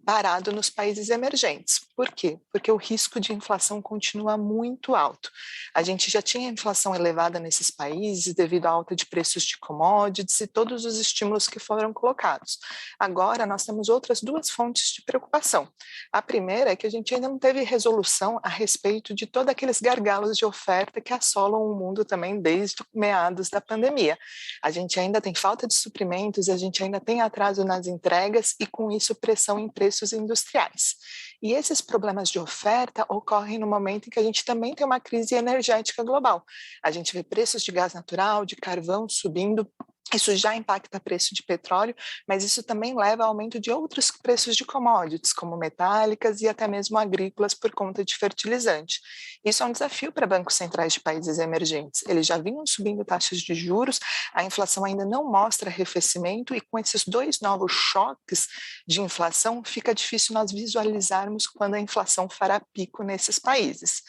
parado nos países emergentes. Por quê? Porque o risco de inflação continua muito alto. A gente já tinha inflação elevada nesses países devido à alta de preços de commodities e todos os estímulos que foram colocados. Agora, nós temos outras duas fontes de preocupação. A primeira é que a gente ainda não teve resolução a respeito de todos aqueles gargalos de oferta que assolam o mundo também desde meados da pandemia. A gente ainda tem falta de suprimentos, a gente ainda tem atraso nas entregas e, com isso, pressão em preços industriais. E esses problemas de oferta ocorrem no momento em que a gente também tem uma crise energética global. A gente vê preços de gás natural, de carvão subindo. Isso já impacta o preço de petróleo, mas isso também leva ao aumento de outros preços de commodities, como metálicas e até mesmo agrícolas por conta de fertilizante. Isso é um desafio para bancos centrais de países emergentes. Eles já vinham subindo taxas de juros, a inflação ainda não mostra arrefecimento e com esses dois novos choques de inflação, fica difícil nós visualizarmos quando a inflação fará pico nesses países.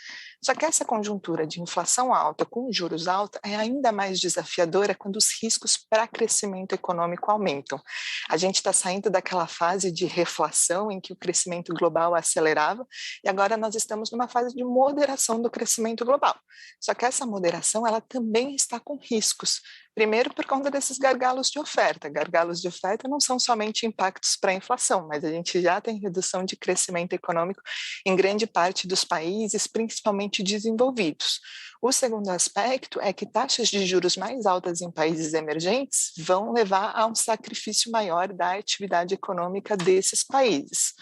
Só que essa conjuntura de inflação alta com juros altos é ainda mais desafiadora quando os riscos para crescimento econômico aumentam. A gente está saindo daquela fase de reflação em que o crescimento global acelerava e agora nós estamos numa fase de moderação do crescimento global. Só que essa moderação ela também está com riscos. Primeiro, por conta desses gargalos de oferta. Gargalos de oferta não são somente impactos para a inflação, mas a gente já tem redução de crescimento econômico em grande parte dos países, principalmente desenvolvidos. O segundo aspecto é que taxas de juros mais altas em países emergentes vão levar a um sacrifício maior da atividade econômica desses países.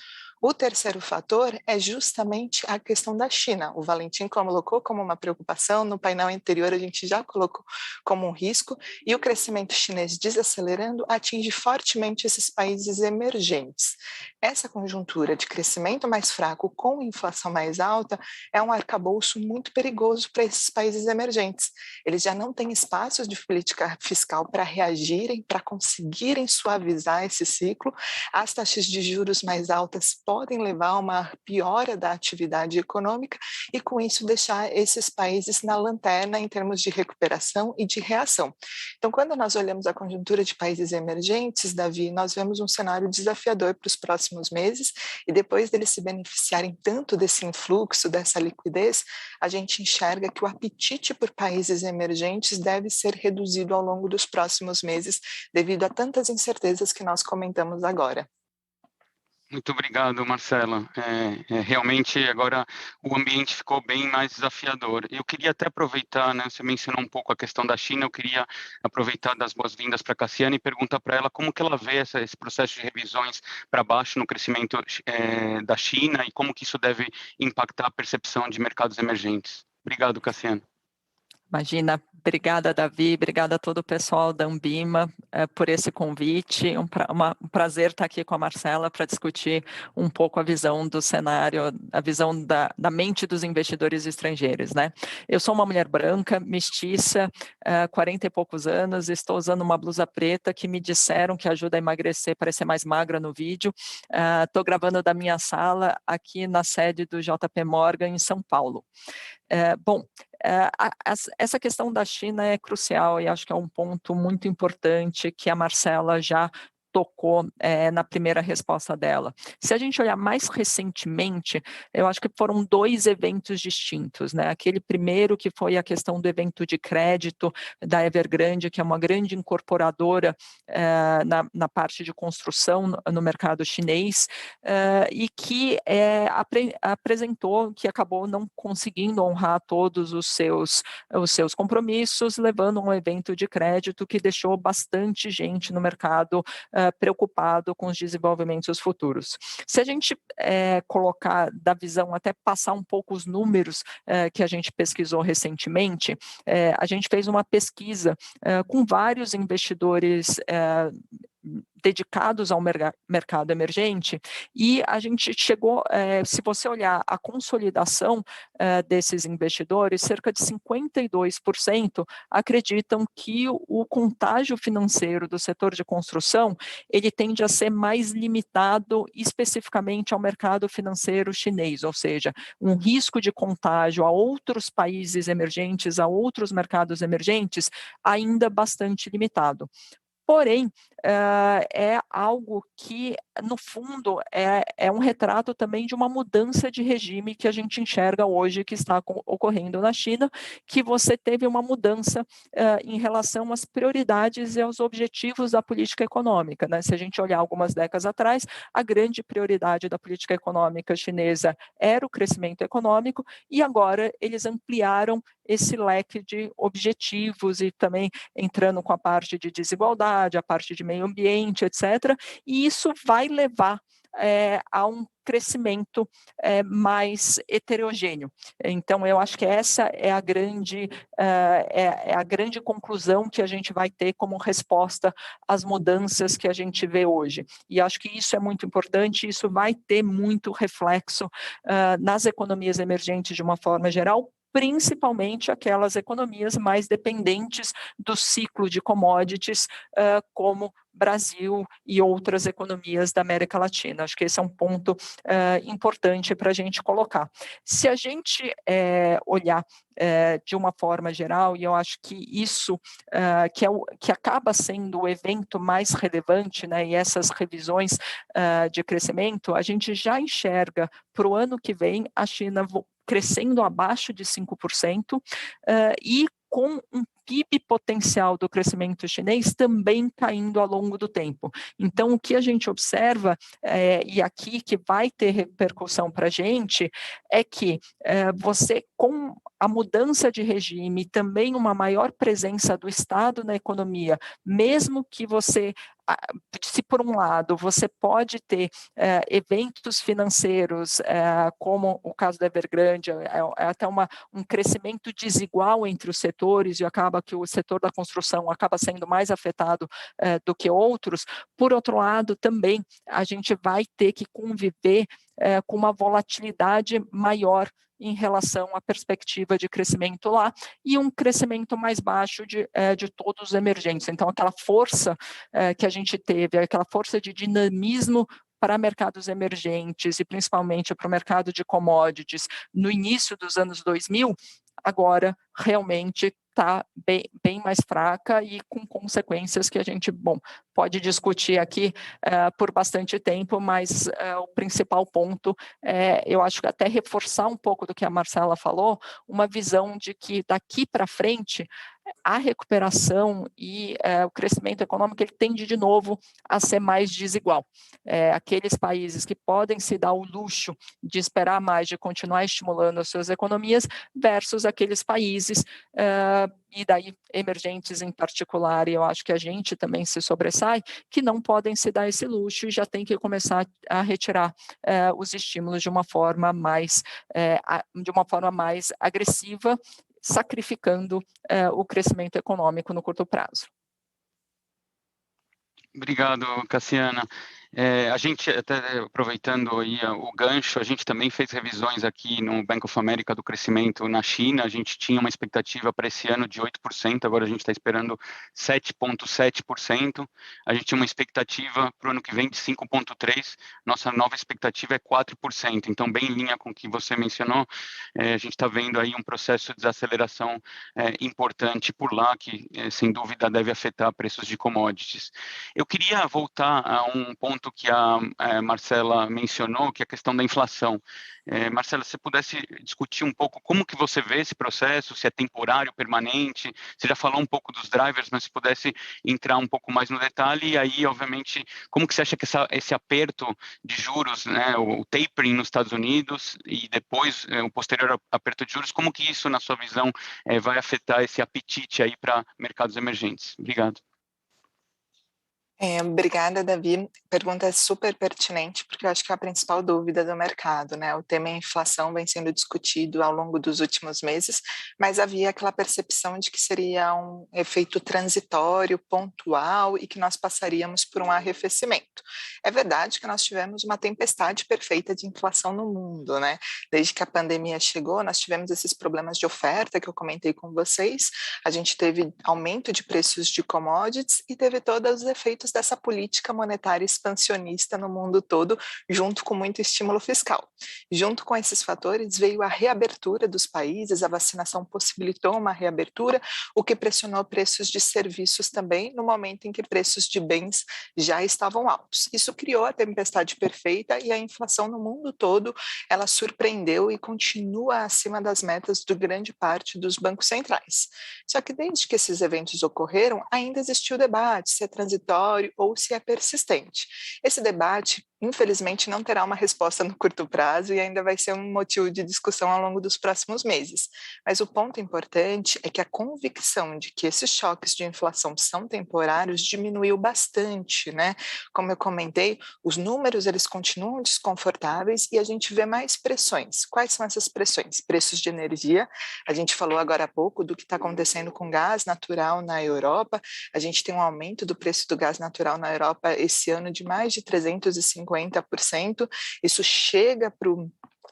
O terceiro fator é justamente a questão da China. O Valentim colocou como uma preocupação, no painel anterior a gente já colocou como um risco, e o crescimento chinês desacelerando atinge fortemente esses países emergentes. Essa conjuntura de crescimento mais fraco com inflação mais alta é um arcabouço muito perigoso para esses países emergentes. Eles já não têm espaços de política fiscal para reagirem, para conseguirem suavizar esse ciclo. As taxas de juros mais altas podem levar a uma piora da atividade econômica e, com isso, deixar esses países na lanterna em termos de recuperação e de reação. Então, quando nós olhamos a conjuntura de países emergentes, Davi, nós vemos um cenário desafiador para os próximos meses e, depois deles se beneficiarem tanto desse influxo, dessa liquidez, a gente enxerga que o apetite por países emergentes deve ser reduzido ao longo dos próximos meses devido a tantas incertezas que nós comentamos agora. Muito obrigado, Marcela. Realmente agora o ambiente ficou bem mais desafiador. Eu queria até aproveitar, né, você mencionou um pouco a questão da China, eu queria aproveitar das boas-vindas para a Cassiane e perguntar para ela como que ela vê esse processo de revisões para baixo no crescimento da China e como que isso deve impactar a percepção de mercados emergentes. Obrigado, Cassiane. Imagina, obrigada, Davi, obrigada a todo o pessoal da Ambima por esse convite, um prazer estar aqui com a Marcela para discutir um pouco a visão do cenário, a visão da mente dos investidores estrangeiros, né? Eu sou uma mulher branca, mestiça, 40 e poucos anos, estou usando uma blusa preta que me disseram que ajuda a emagrecer, parecer mais magra no vídeo, estou gravando da minha sala aqui na sede do JP Morgan em São Paulo. Essa questão da China é crucial e acho que é um ponto muito importante que a Marcela já tocou na primeira resposta dela. Se a gente olhar mais recentemente, eu acho que foram dois eventos distintos, né? Aquele primeiro que foi a questão do evento de crédito da Evergrande, que é uma grande incorporadora na parte de construção no mercado chinês, e que apresentou que acabou não conseguindo honrar todos os seus compromissos, levando a um evento de crédito que deixou bastante gente no mercado preocupado com os desenvolvimentos futuros. Se a gente colocar da visão, até passar um pouco os números que a gente pesquisou recentemente, a gente fez uma pesquisa com vários investidores dedicados ao mercado emergente, e a gente chegou, se você olhar a consolidação desses investidores, cerca de 52% acreditam que o contágio financeiro do setor de construção, ele tende a ser mais limitado especificamente ao mercado financeiro chinês, ou seja, um risco de contágio a outros países emergentes, a outros mercados emergentes, ainda bastante limitado. Porém, é algo que no fundo, é um retrato também de uma mudança de regime que a gente enxerga hoje que está ocorrendo na China, que você teve uma mudança em relação às prioridades e aos objetivos da política econômica, né? Se a gente olhar algumas décadas atrás, a grande prioridade da política econômica chinesa era o crescimento econômico, e agora eles ampliaram esse leque de objetivos e também entrando com a parte de desigualdade, a parte de meio ambiente, etc. E isso vai levar a um crescimento mais heterogêneo. Então, eu acho que essa é a grande conclusão que a gente vai ter como resposta às mudanças que a gente vê hoje. E acho que isso é muito importante, isso vai ter muito reflexo nas economias emergentes de uma forma geral, principalmente aquelas economias mais dependentes do ciclo de commodities, como Brasil e outras economias da América Latina. Acho que esse é um ponto importante para a gente colocar. Se a gente olhar de uma forma geral, e eu acho que isso que acaba sendo o evento mais relevante, né, e essas revisões de crescimento, a gente já enxerga para o ano que vem a China crescendo abaixo de 5%, e com um PIB potencial do crescimento chinês também caindo ao longo do tempo. Então, o que a gente observa, e aqui que vai ter repercussão para a gente, é que você, com a mudança de regime, também uma maior presença do Estado na economia, mesmo que você, se por um lado você pode ter eventos financeiros, como o caso da Evergrande, até um crescimento desigual entre os setores, e acaba que o setor da construção acaba sendo mais afetado do que outros. Por outro lado, também a gente vai ter que conviver com uma volatilidade maior em relação à perspectiva de crescimento lá, e um crescimento mais baixo de todos os emergentes. Então, aquela força que a gente teve, aquela força de dinamismo para mercados emergentes e principalmente para o mercado de commodities no início dos anos 2000, agora realmente está bem mais fraca e com consequências que a gente, pode discutir aqui por bastante tempo, mas o principal ponto eu acho que até reforçar um pouco do que a Marcela falou, uma visão de que daqui para frente a recuperação e o crescimento econômico ele tende de novo a ser mais desigual. Aqueles países que podem se dar o luxo de esperar mais, de continuar estimulando as suas economias, versus aqueles países, e daí emergentes em particular, e eu acho que a gente também se sobressai, que não podem se dar esse luxo e já tem que começar a retirar os estímulos de uma forma mais agressiva, sacrificando o crescimento econômico no curto prazo. Obrigado, Cassiana. A gente, até aproveitando aí o gancho, a gente também fez revisões aqui no Bank of America do crescimento na China. A gente tinha uma expectativa para esse ano de 8%, agora a gente está esperando 7,7%. A gente tinha uma expectativa para o ano que vem de 5,3%. Nossa nova expectativa é 4%. Então, bem em linha com o que você mencionou, a gente está vendo aí um processo de desaceleração importante por lá, que sem dúvida deve afetar preços de commodities. Eu queria voltar a um ponto que a Marcela mencionou, que é a questão da inflação. Marcela, se você pudesse discutir um pouco como que você vê esse processo, se é temporário, permanente, você já falou um pouco dos drivers, mas se pudesse entrar um pouco mais no detalhe, e aí, obviamente, como que você acha que esse aperto de juros, né, o tapering nos Estados Unidos e depois o posterior aperto de juros, como que isso, na sua visão, vai afetar esse apetite aí para mercados emergentes? Obrigado. Obrigada, Davi. Pergunta super pertinente, porque eu acho que é a principal dúvida do mercado, né? O tema inflação vem sendo discutido ao longo dos últimos meses, mas havia aquela percepção de que seria um efeito transitório, pontual, e que nós passaríamos por um arrefecimento. É verdade que nós tivemos uma tempestade perfeita de inflação no mundo, né? Desde que a pandemia chegou, nós tivemos esses problemas de oferta que eu comentei com vocês, a gente teve aumento de preços de commodities e teve todos os efeitos efeitos dessa política monetária expansionista no mundo todo, junto com muito estímulo fiscal. Junto com esses fatores, veio a reabertura dos países, a vacinação possibilitou uma reabertura, o que pressionou preços de serviços também, no momento em que preços de bens já estavam altos. Isso criou a tempestade perfeita e a inflação no mundo todo, ela surpreendeu e continua acima das metas de grande parte dos bancos centrais. Só que desde que esses eventos ocorreram, ainda existiu o debate se é transitório ou se é persistente. Esse debate, infelizmente, não terá uma resposta no curto prazo e ainda vai ser um motivo de discussão ao longo dos próximos meses. Mas o ponto importante é que a convicção de que esses choques de inflação são temporários diminuiu bastante, né? Como eu comentei, os números eles continuam desconfortáveis e a gente vê mais pressões. Quais são essas pressões? Preços de energia, a gente falou agora há pouco do que está acontecendo com gás natural na Europa, a gente tem um aumento do preço do gás natural na Europa esse ano de mais de 350%, isso chega para o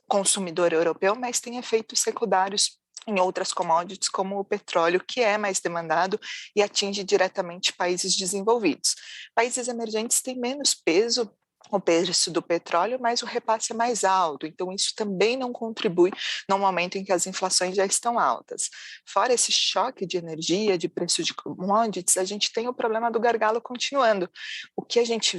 consumidor europeu, mas tem efeitos secundários em outras commodities, como o petróleo, que é mais demandado e atinge diretamente países desenvolvidos. Países emergentes têm menos peso o preço do petróleo, mas o repasse é mais alto, então isso também não contribui no momento em que as inflações já estão altas. Fora esse choque de energia, de preço de commodities, a gente tem o problema do gargalo continuando. O que a gente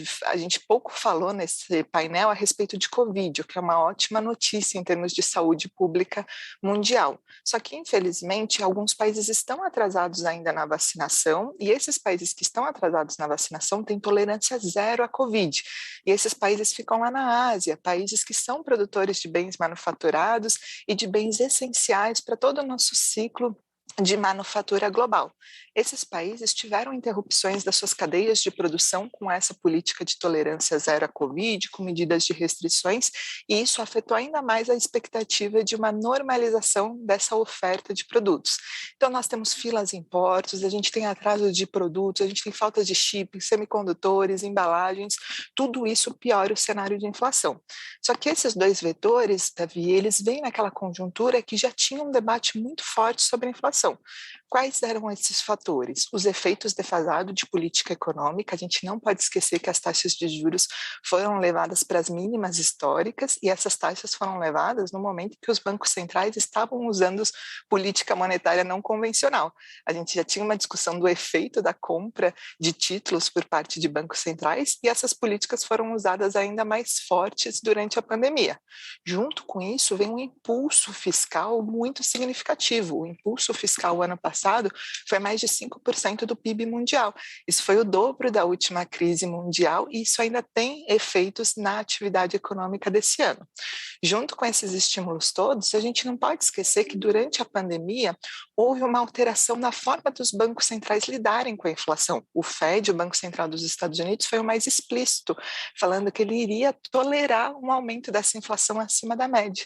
pouco falou nesse painel a respeito de Covid, o que é uma ótima notícia em termos de saúde pública mundial. Só que, infelizmente, alguns países estão atrasados ainda na vacinação, e esses países que estão atrasados na vacinação têm tolerância zero à Covid. E esses países ficam lá na Ásia, países que são produtores de bens manufaturados e de bens essenciais para todo o nosso ciclo de manufatura global. Esses países tiveram interrupções das suas cadeias de produção com essa política de tolerância zero à Covid, com medidas de restrições, e isso afetou ainda mais a expectativa de uma normalização dessa oferta de produtos. Então, nós temos filas em portos, a gente tem atraso de produtos, a gente tem falta de chip, semicondutores, embalagens, tudo isso piora o cenário de inflação. Só que esses dois vetores, Davi, eles vêm naquela conjuntura que já tinha um debate muito forte sobre a inflação. Quais eram esses fatores? Os efeitos defasados de política econômica, a gente não pode esquecer que as taxas de juros foram levadas para as mínimas históricas e essas taxas foram levadas no momento que os bancos centrais estavam usando política monetária não convencional. A gente já tinha uma discussão do efeito da compra de títulos por parte de bancos centrais e essas políticas foram usadas ainda mais fortes durante a pandemia. Junto com isso, vem um impulso fiscal muito significativo. O impulso fiscal ano passado foi mais de 5% do PIB mundial. Isso foi o dobro da última crise mundial e isso ainda tem efeitos na atividade econômica desse ano. Junto com esses estímulos todos, a gente não pode esquecer que durante a pandemia houve uma alteração na forma dos bancos centrais lidarem com a inflação. O Fed, o Banco Central dos Estados Unidos, foi o mais explícito, falando que ele iria tolerar um aumento dessa inflação acima da média.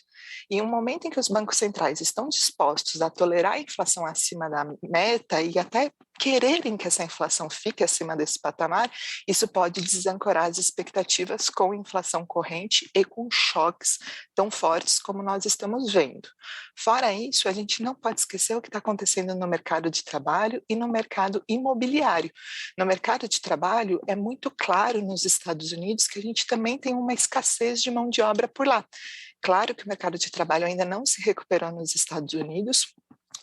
E em um momento em que os bancos centrais estão dispostos a tolerar a inflação acima da meta e até quererem que essa inflação fique acima desse patamar, isso pode desancorar as expectativas com inflação corrente e com choques tão fortes como nós estamos vendo. Fora isso, a gente não pode esquecer o que está acontecendo no mercado de trabalho e no mercado imobiliário. No mercado de trabalho, é muito claro nos Estados Unidos que a gente também tem uma escassez de mão de obra por lá. Claro que o mercado de trabalho ainda não se recuperou nos Estados Unidos,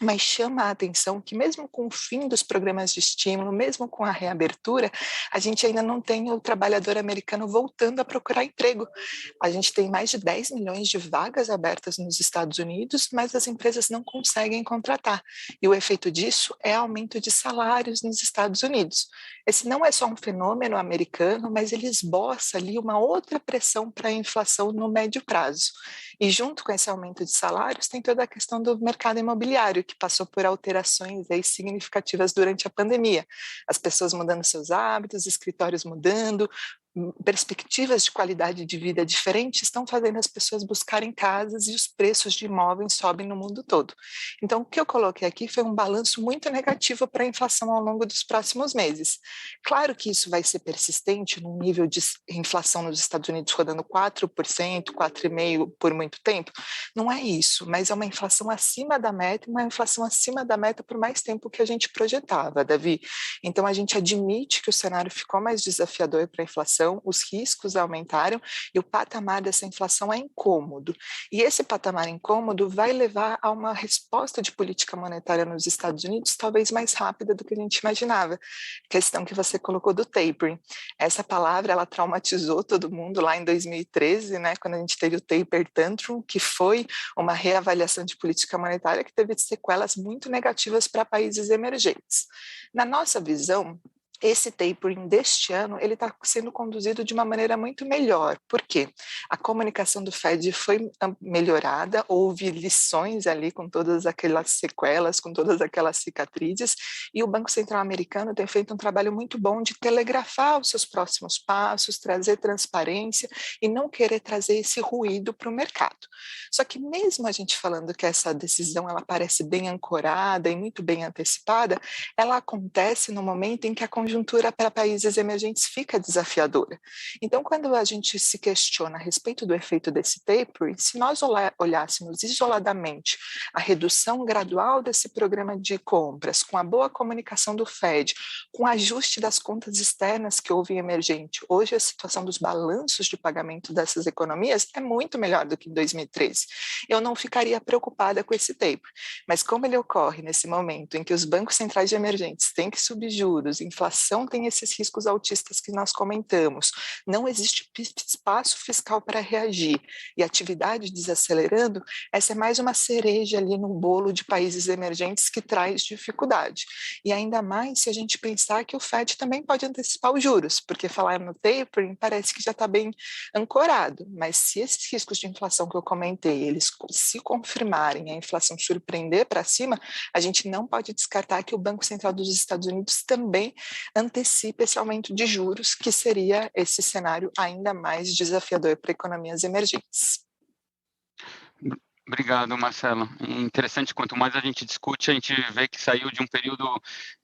mas chama a atenção que mesmo com o fim dos programas de estímulo, mesmo com a reabertura, a gente ainda não tem o trabalhador americano voltando a procurar emprego. A gente tem mais de 10 milhões de vagas abertas nos Estados Unidos, mas as empresas não conseguem contratar. E o efeito disso é aumento de salários nos Estados Unidos. Esse não é só um fenômeno americano, mas ele esboça ali uma outra pressão para a inflação no médio prazo. E junto com esse aumento de salários, tem toda a questão do mercado imobiliário, que passou por alterações aí significativas durante a pandemia. As pessoas mudando seus hábitos, escritórios mudando, perspectivas de qualidade de vida diferentes estão fazendo as pessoas buscarem casas e os preços de imóveis sobem no mundo todo. Então, o que eu coloquei aqui foi um balanço muito negativo para a inflação ao longo dos próximos meses. Claro que isso vai ser persistente num nível de inflação nos Estados Unidos rodando 4%, 4,5% por muito tempo. Não é isso, mas é uma inflação acima da meta, uma inflação acima da meta por mais tempo que a gente projetava, Davi. Então, a gente admite que o cenário ficou mais desafiador para a inflação, os riscos aumentaram e o patamar dessa inflação é incômodo. E esse patamar incômodo vai levar a uma resposta de política monetária nos Estados Unidos talvez mais rápida do que a gente imaginava. Questão que você colocou do tapering. Essa palavra, ela traumatizou todo mundo lá em 2013, né, quando a gente teve o taper tantrum, que foi uma reavaliação de política monetária que teve sequelas muito negativas para países emergentes. Na nossa visão, esse tapering deste ano, ele está sendo conduzido de uma maneira muito melhor. Por quê? A comunicação do Fed foi melhorada, houve lições ali com todas aquelas sequelas, com todas aquelas cicatrizes, e o Banco Central americano tem feito um trabalho muito bom de telegrafar os seus próximos passos, trazer transparência e não querer trazer esse ruído para o mercado. Só que mesmo a gente falando que essa decisão ela parece bem ancorada e muito bem antecipada, ela acontece no momento em que a conjuntura para países emergentes fica desafiadora. Então, quando a gente se questiona a respeito do efeito desse tapering, se nós olhássemos isoladamente a redução gradual desse programa de compras, com a boa comunicação do Fed, com o ajuste das contas externas que houve em emergente, hoje a situação dos balanços de pagamento dessas economias é muito melhor do que em 2013. Eu não ficaria preocupada com esse taper, mas como ele ocorre nesse momento em que os bancos centrais de emergentes têm que subir juros, inflação tem esses riscos altistas que nós comentamos, não existe espaço fiscal para reagir e atividade desacelerando, essa é mais uma cereja ali no bolo de países emergentes que traz dificuldade. E ainda mais se a gente pensar que o Fed também pode antecipar os juros, porque falar no tapering parece que já está bem ancorado, mas se esses riscos de inflação que eu comentei, eles se confirmarem, a inflação surpreender para cima, a gente não pode descartar que o Banco Central dos Estados Unidos também antecipa esse aumento de juros, que seria esse cenário ainda mais desafiador para economias emergentes. Obrigado, Marcelo. Interessante, quanto mais a gente discute, a gente vê que saiu de um período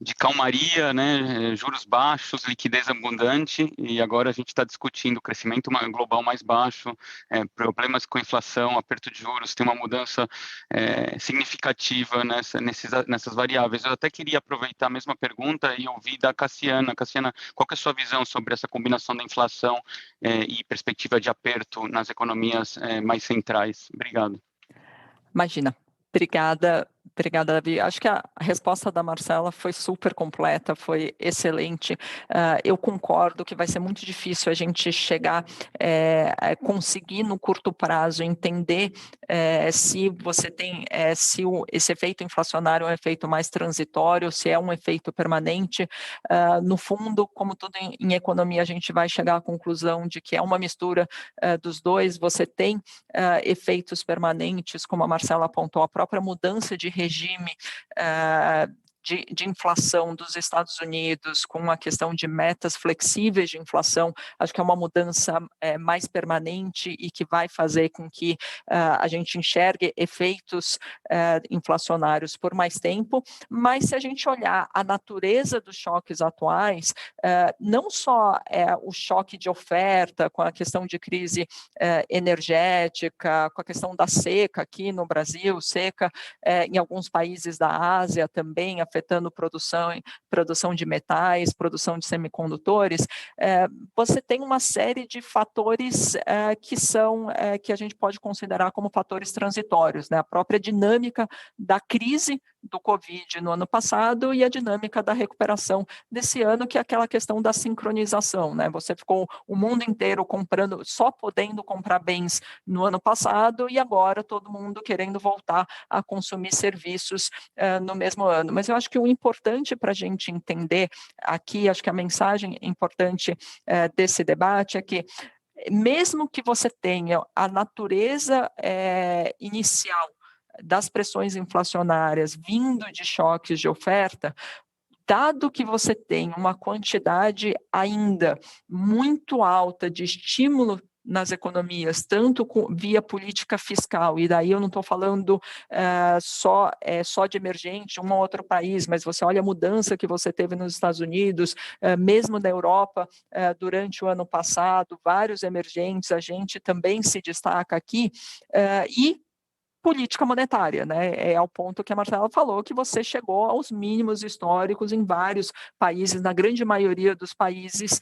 de calmaria, né, juros baixos, liquidez abundante, e agora a gente está discutindo crescimento global mais baixo, problemas com inflação, aperto de juros, tem uma mudança significativa nessas variáveis. Eu até queria aproveitar a mesma pergunta e ouvir da Cassiana. Cassiana, qual que é a sua visão sobre essa combinação da inflação e perspectiva de aperto nas economias mais centrais? Obrigado. Imagina. Obrigada, Davi. Acho que a resposta da Marcela foi super completa, foi excelente. Eu concordo que vai ser muito difícil a gente chegar, conseguir no curto prazo entender se você tem, esse efeito inflacionário é um efeito mais transitório, se é um efeito permanente. No fundo, como tudo em economia, a gente vai chegar à conclusão de que é uma mistura dos dois. Você tem efeitos permanentes, como a Marcela apontou, a própria mudança de regime de inflação dos Estados Unidos, com a questão de metas flexíveis de inflação, acho que é uma mudança mais permanente e que vai fazer com que a gente enxergue efeitos inflacionários por mais tempo, mas se a gente olhar a natureza dos choques atuais, não só o choque de oferta, com a questão de crise energética, com a questão da seca aqui no Brasil, seca em alguns países da Ásia também, afetando produção de metais, produção de semicondutores, você tem uma série de fatores que a gente pode considerar como fatores transitórios, né? A própria dinâmica da crise do Covid no ano passado e a dinâmica da recuperação desse ano, que é aquela questão da sincronização, né? Você ficou o mundo inteiro comprando, só podendo comprar bens no ano passado e agora todo mundo querendo voltar a consumir serviços no mesmo ano. Mas eu acho que o importante para a gente entender aqui, acho que a mensagem importante desse debate é que mesmo que você tenha a natureza inicial das pressões inflacionárias vindo de choques de oferta, dado que você tem uma quantidade ainda muito alta de estímulo nas economias, tanto via política fiscal, e daí eu não estou falando só de emergente, um ou outro país, mas você olha a mudança que você teve nos Estados Unidos, mesmo na Europa, durante o ano passado, vários emergentes, a gente também se destaca aqui, e política monetária, né? É ao ponto que a Marcela falou, que você chegou aos mínimos históricos em vários países, na grande maioria dos países,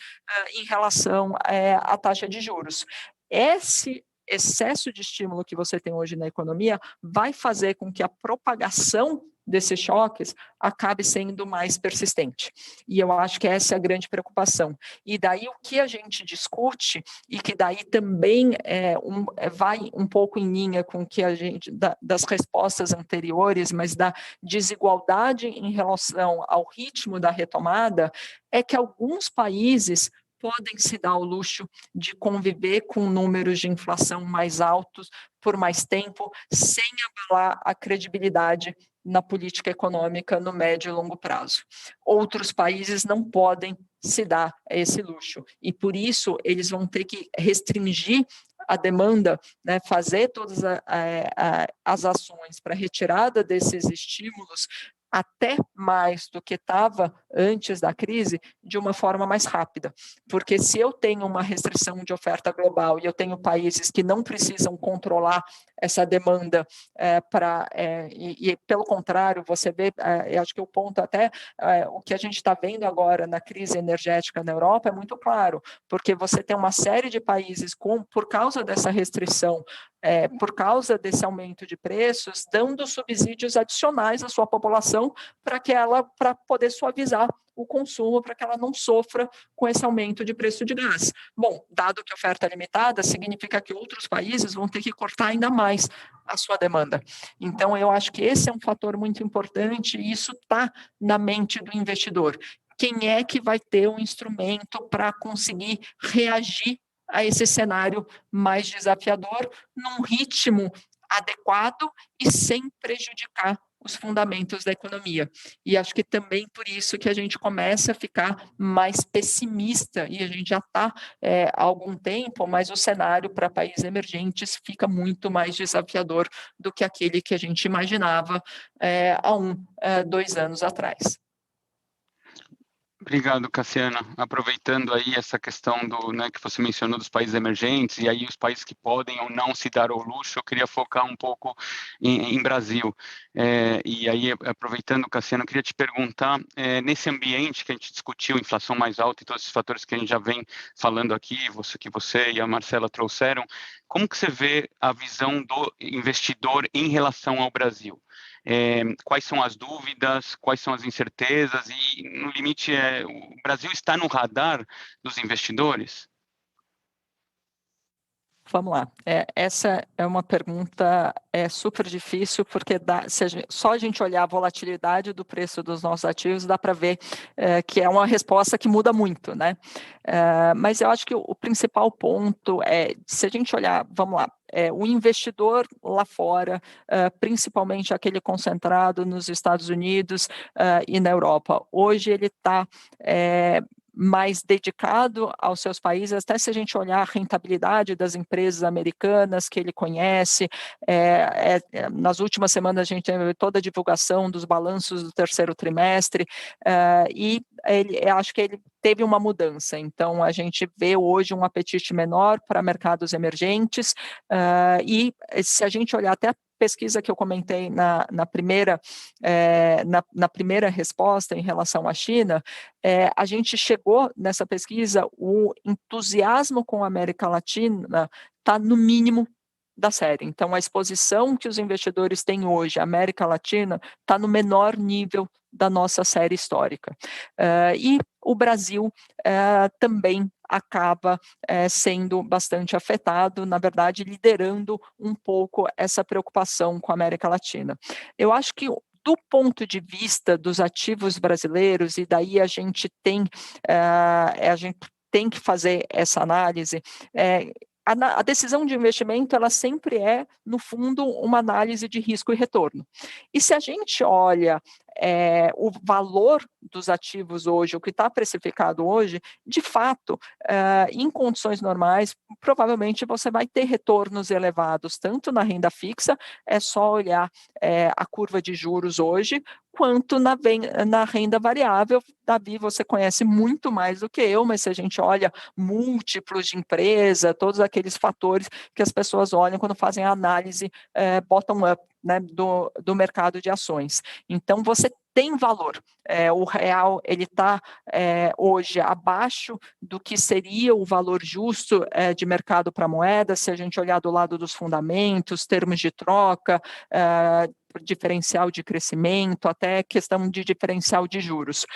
em relação à taxa de juros. Esse excesso de estímulo que você tem hoje na economia vai fazer com que a propagação desses choques acabe sendo mais persistente. E eu acho que essa é a grande preocupação. E daí o que a gente discute, e que daí também vai um pouco em linha com o que a gente, das respostas anteriores, mas da desigualdade em relação ao ritmo da retomada, é que alguns países podem se dar o luxo de conviver com números de inflação mais altos por mais tempo, sem abalar a credibilidade na política econômica no médio e longo prazo. Outros países não podem se dar esse luxo, e por isso eles vão ter que restringir a demanda, né, fazer todas as ações para retirada desses estímulos até mais do que estava antes da crise, de uma forma mais rápida. Porque se eu tenho uma restrição de oferta global e eu tenho países que não precisam controlar essa demanda e pelo contrário, você vê, eu acho que o ponto até, o que a gente está vendo agora na crise energética na Europa é muito claro, porque você tem uma série de países por causa dessa restrição, por causa desse aumento de preços, dando subsídios adicionais à sua população para poder suavizar o consumo, para que ela não sofra com esse aumento de preço de gás. Bom, dado que a oferta é limitada, significa que outros países vão ter que cortar ainda mais a sua demanda. Então, eu acho que esse é um fator muito importante, e isso está na mente do investidor. Quem é que vai ter um instrumento para conseguir reagir a esse cenário mais desafiador, num ritmo adequado e sem prejudicar os fundamentos da economia. E acho que também por isso que a gente começa a ficar mais pessimista, e a gente já está há algum tempo, mas o cenário para países emergentes fica muito mais desafiador do que aquele que a gente imaginava há 2 anos atrás. Obrigado, Cassiana. Aproveitando aí essa questão que você mencionou dos países emergentes, e aí os países que podem ou não se dar ao luxo, eu queria focar um pouco em Brasil. E aí, aproveitando, Cassiana, eu queria te perguntar, nesse ambiente que a gente discutiu, inflação mais alta e todos esses fatores que a gente já vem falando aqui, que você e a Marcela trouxeram, como que você vê a visão do investidor em relação ao Brasil? Quais são as dúvidas, quais são as incertezas e, no limite, o Brasil está no radar dos investidores? Vamos lá. Essa é uma pergunta super difícil, porque só a gente olhar a volatilidade do preço dos nossos ativos, dá para ver que é uma resposta que muda muito, né? Mas eu acho que o principal ponto se a gente olhar, vamos lá, o investidor lá fora, principalmente aquele concentrado nos Estados Unidos e na Europa, hoje ele está mais dedicado aos seus países, até se a gente olhar a rentabilidade das empresas americanas que ele conhece, nas últimas semanas a gente teve toda a divulgação dos balanços do terceiro trimestre, e acho que ele teve uma mudança, então a gente vê hoje um apetite menor para mercados emergentes, e se a gente olhar até a pesquisa que eu comentei na primeira resposta em relação à China, a gente chegou nessa pesquisa, o entusiasmo com a América Latina está no mínimo da série. Então, a exposição que os investidores têm hoje à América Latina está no menor nível da nossa série histórica. E o Brasil também acaba sendo bastante afetado, na verdade, liderando um pouco essa preocupação com a América Latina. Eu acho que do ponto de vista dos ativos brasileiros, e daí a gente tem que fazer essa análise, a decisão de investimento, ela sempre no fundo, uma análise de risco e retorno. E se a gente olha o valor dos ativos hoje, o que está precificado hoje, de fato, em condições normais, provavelmente você vai ter retornos elevados, tanto na renda fixa, é só olhar a curva de juros hoje, quanto na renda variável. Davi, você conhece muito mais do que eu, mas se a gente olha múltiplos de empresa, todos aqueles fatores que as pessoas olham quando fazem a análise bottom-up, né, do mercado de ações. Então, você tem valor. O real ele está hoje abaixo do que seria o valor justo de mercado para a moeda, se a gente olhar do lado dos fundamentos, termos de troca, diferencial de crescimento, até questão de diferencial de juros.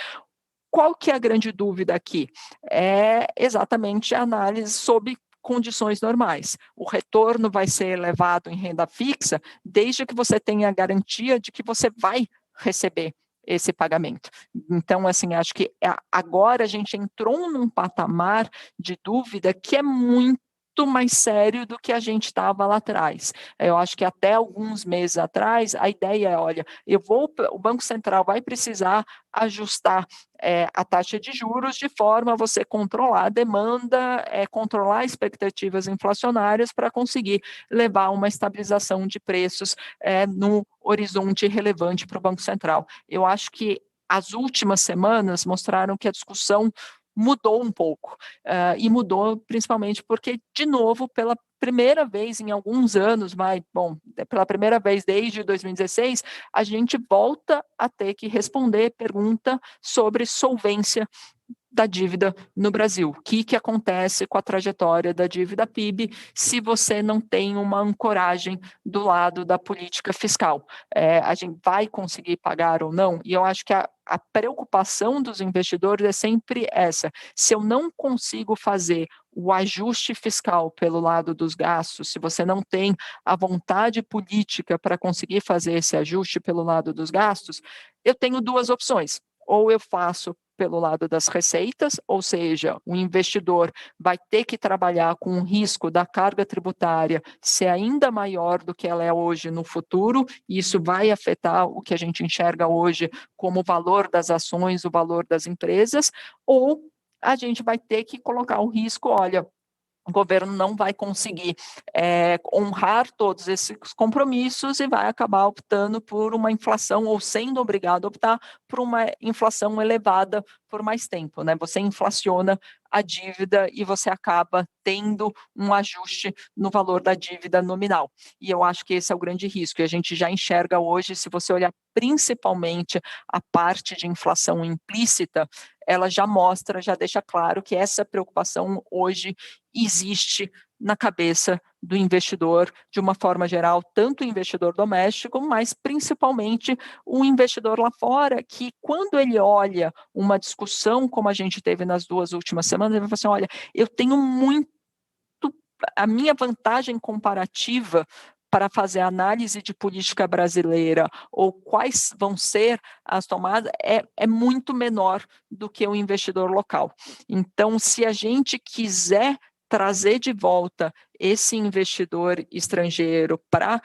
Qual que é a grande dúvida aqui? É exatamente a análise sobre condições normais. O retorno vai ser elevado em renda fixa desde que você tenha a garantia de que você vai receber esse pagamento. Então, assim, acho que agora a gente entrou num patamar de dúvida que é muito mais sério do que a gente estava lá atrás. Eu acho que até alguns meses atrás, a ideia é, olha, o Banco Central vai precisar ajustar a taxa de juros de forma a você controlar a demanda, controlar expectativas inflacionárias para conseguir levar uma estabilização de preços no horizonte relevante para o Banco Central. Eu acho que as últimas semanas mostraram que a discussão mudou um pouco, e mudou principalmente porque, de novo, pela primeira vez em alguns anos, pela primeira vez desde 2016, a gente volta a ter que responder pergunta sobre solvência da dívida no Brasil. O que acontece com a trajetória da dívida PIB se você não tem uma ancoragem do lado da política fiscal? A gente vai conseguir pagar ou não? E eu acho que a preocupação dos investidores é sempre essa. Se eu não consigo fazer o ajuste fiscal pelo lado dos gastos, se você não tem a vontade política para conseguir fazer esse ajuste pelo lado dos gastos, eu tenho duas opções. Ou eu faço pelo lado das receitas, ou seja, o investidor vai ter que trabalhar com o risco da carga tributária ser ainda maior do que ela é hoje no futuro, e isso vai afetar o que a gente enxerga hoje como o valor das ações, o valor das empresas, ou a gente vai ter que colocar o risco, olha, o governo não vai conseguir honrar todos esses compromissos e vai acabar optando por uma inflação, ou sendo obrigado a optar por uma inflação elevada por mais tempo, né? Você inflaciona a dívida e você acaba tendo um ajuste no valor da dívida nominal. E eu acho que esse é o grande risco. E a gente já enxerga hoje, se você olhar principalmente a parte de inflação implícita, ela já mostra, já deixa claro que essa preocupação hoje existe na cabeça do investidor, de uma forma geral, tanto o investidor doméstico, mas principalmente o investidor lá fora, que quando ele olha uma discussão como a gente teve nas 2 últimas semanas, ele vai falar assim, olha, eu tenho a minha vantagem comparativa para fazer análise de política brasileira ou quais vão ser as tomadas é muito menor do que o investidor local. Então, se a gente quiser trazer de volta esse investidor estrangeiro para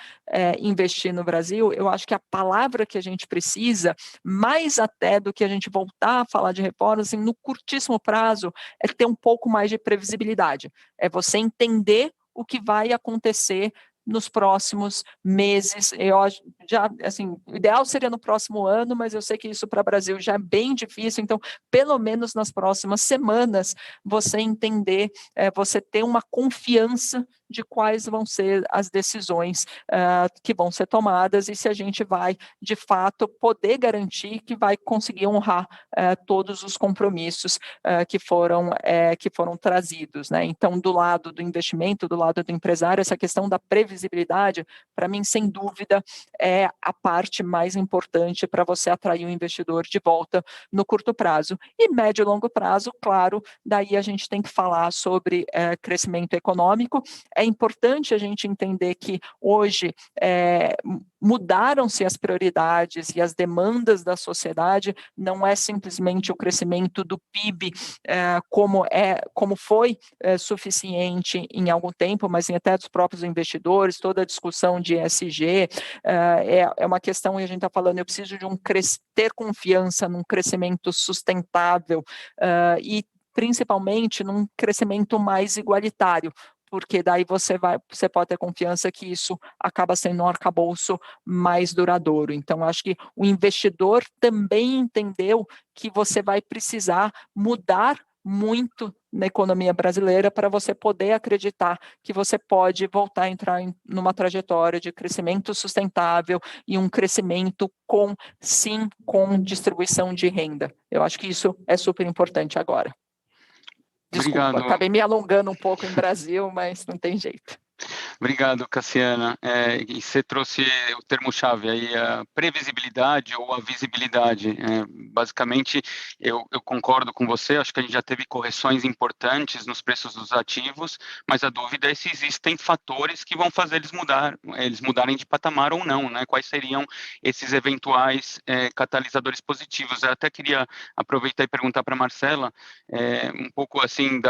investir no Brasil, eu acho que a palavra que a gente precisa, mais até do que a gente voltar a falar de reformas, assim, no curtíssimo prazo, é ter um pouco mais de previsibilidade. É você entender o que vai acontecer nos próximos meses. Eu já, assim, o ideal seria no próximo ano, mas eu sei que isso para o Brasil já é bem difícil, então, pelo menos nas próximas semanas, você entender, você ter uma confiança de quais vão ser as decisões que vão ser tomadas e se a gente vai, de fato, poder garantir que vai conseguir honrar todos os compromissos que foram trazidos, né? Então, do lado do investimento, do lado do empresário, essa questão da previsibilidade, para mim, sem dúvida, é a parte mais importante para você atrair o investidor de volta no curto prazo. E médio e longo prazo, claro, daí a gente tem que falar sobre crescimento econômico. é importante a gente entender que hoje mudaram-se as prioridades e as demandas da sociedade, não é simplesmente o crescimento do PIB como foi suficiente em algum tempo, mas até dos próprios investidores, toda a discussão de ESG, é uma questão que a gente está falando, eu preciso de ter confiança num crescimento sustentável e principalmente num crescimento mais igualitário, porque daí você pode ter confiança que isso acaba sendo um arcabouço mais duradouro. Então, acho que o investidor também entendeu que você vai precisar mudar muito na economia brasileira para você poder acreditar que você pode voltar a entrar numa trajetória de crescimento sustentável e um crescimento com distribuição de renda. Eu acho que isso é super importante agora. Desculpa, Obrigado. acabei me alongando um pouco em Brasil, mas não tem jeito. Obrigado, Cassiana. E você trouxe o termo-chave aí, a previsibilidade ou a visibilidade. Basicamente, eu concordo com você, acho que a gente já teve correções importantes nos preços dos ativos, mas a dúvida é se existem fatores que vão fazer eles mudarem de patamar ou não, né? Quais seriam esses eventuais catalisadores positivos? Eu até queria aproveitar e perguntar para a Marcela, um pouco assim,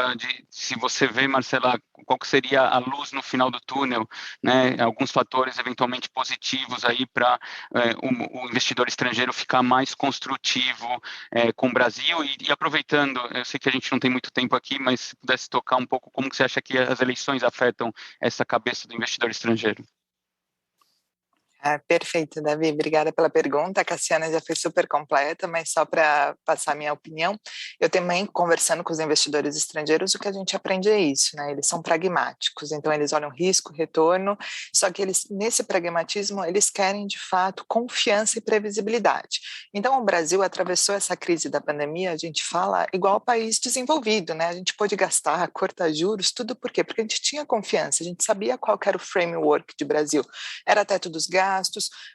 se você vê, Marcela, qual que seria a luz no final do túnel, né? Alguns fatores eventualmente positivos aí para o investidor estrangeiro ficar mais construtivo com o Brasil e aproveitando, eu sei que a gente não tem muito tempo aqui, mas se pudesse tocar um pouco como que você acha que as eleições afetam essa cabeça do investidor estrangeiro. Perfeito, Davi, obrigada pela pergunta. A Cassiana já foi super completa, mas só para passar a minha opinião, eu também, conversando com os investidores estrangeiros, o que a gente aprende é isso, né? Eles são pragmáticos, então eles olham risco, retorno, só que eles, nesse pragmatismo, eles querem, de fato, confiança e previsibilidade. Então, o Brasil atravessou essa crise da pandemia, a gente fala igual ao país desenvolvido, né? A gente pôde gastar, cortar juros, tudo por quê? Porque a gente tinha confiança, a gente sabia qual era o framework de Brasil. Era teto dos gastos,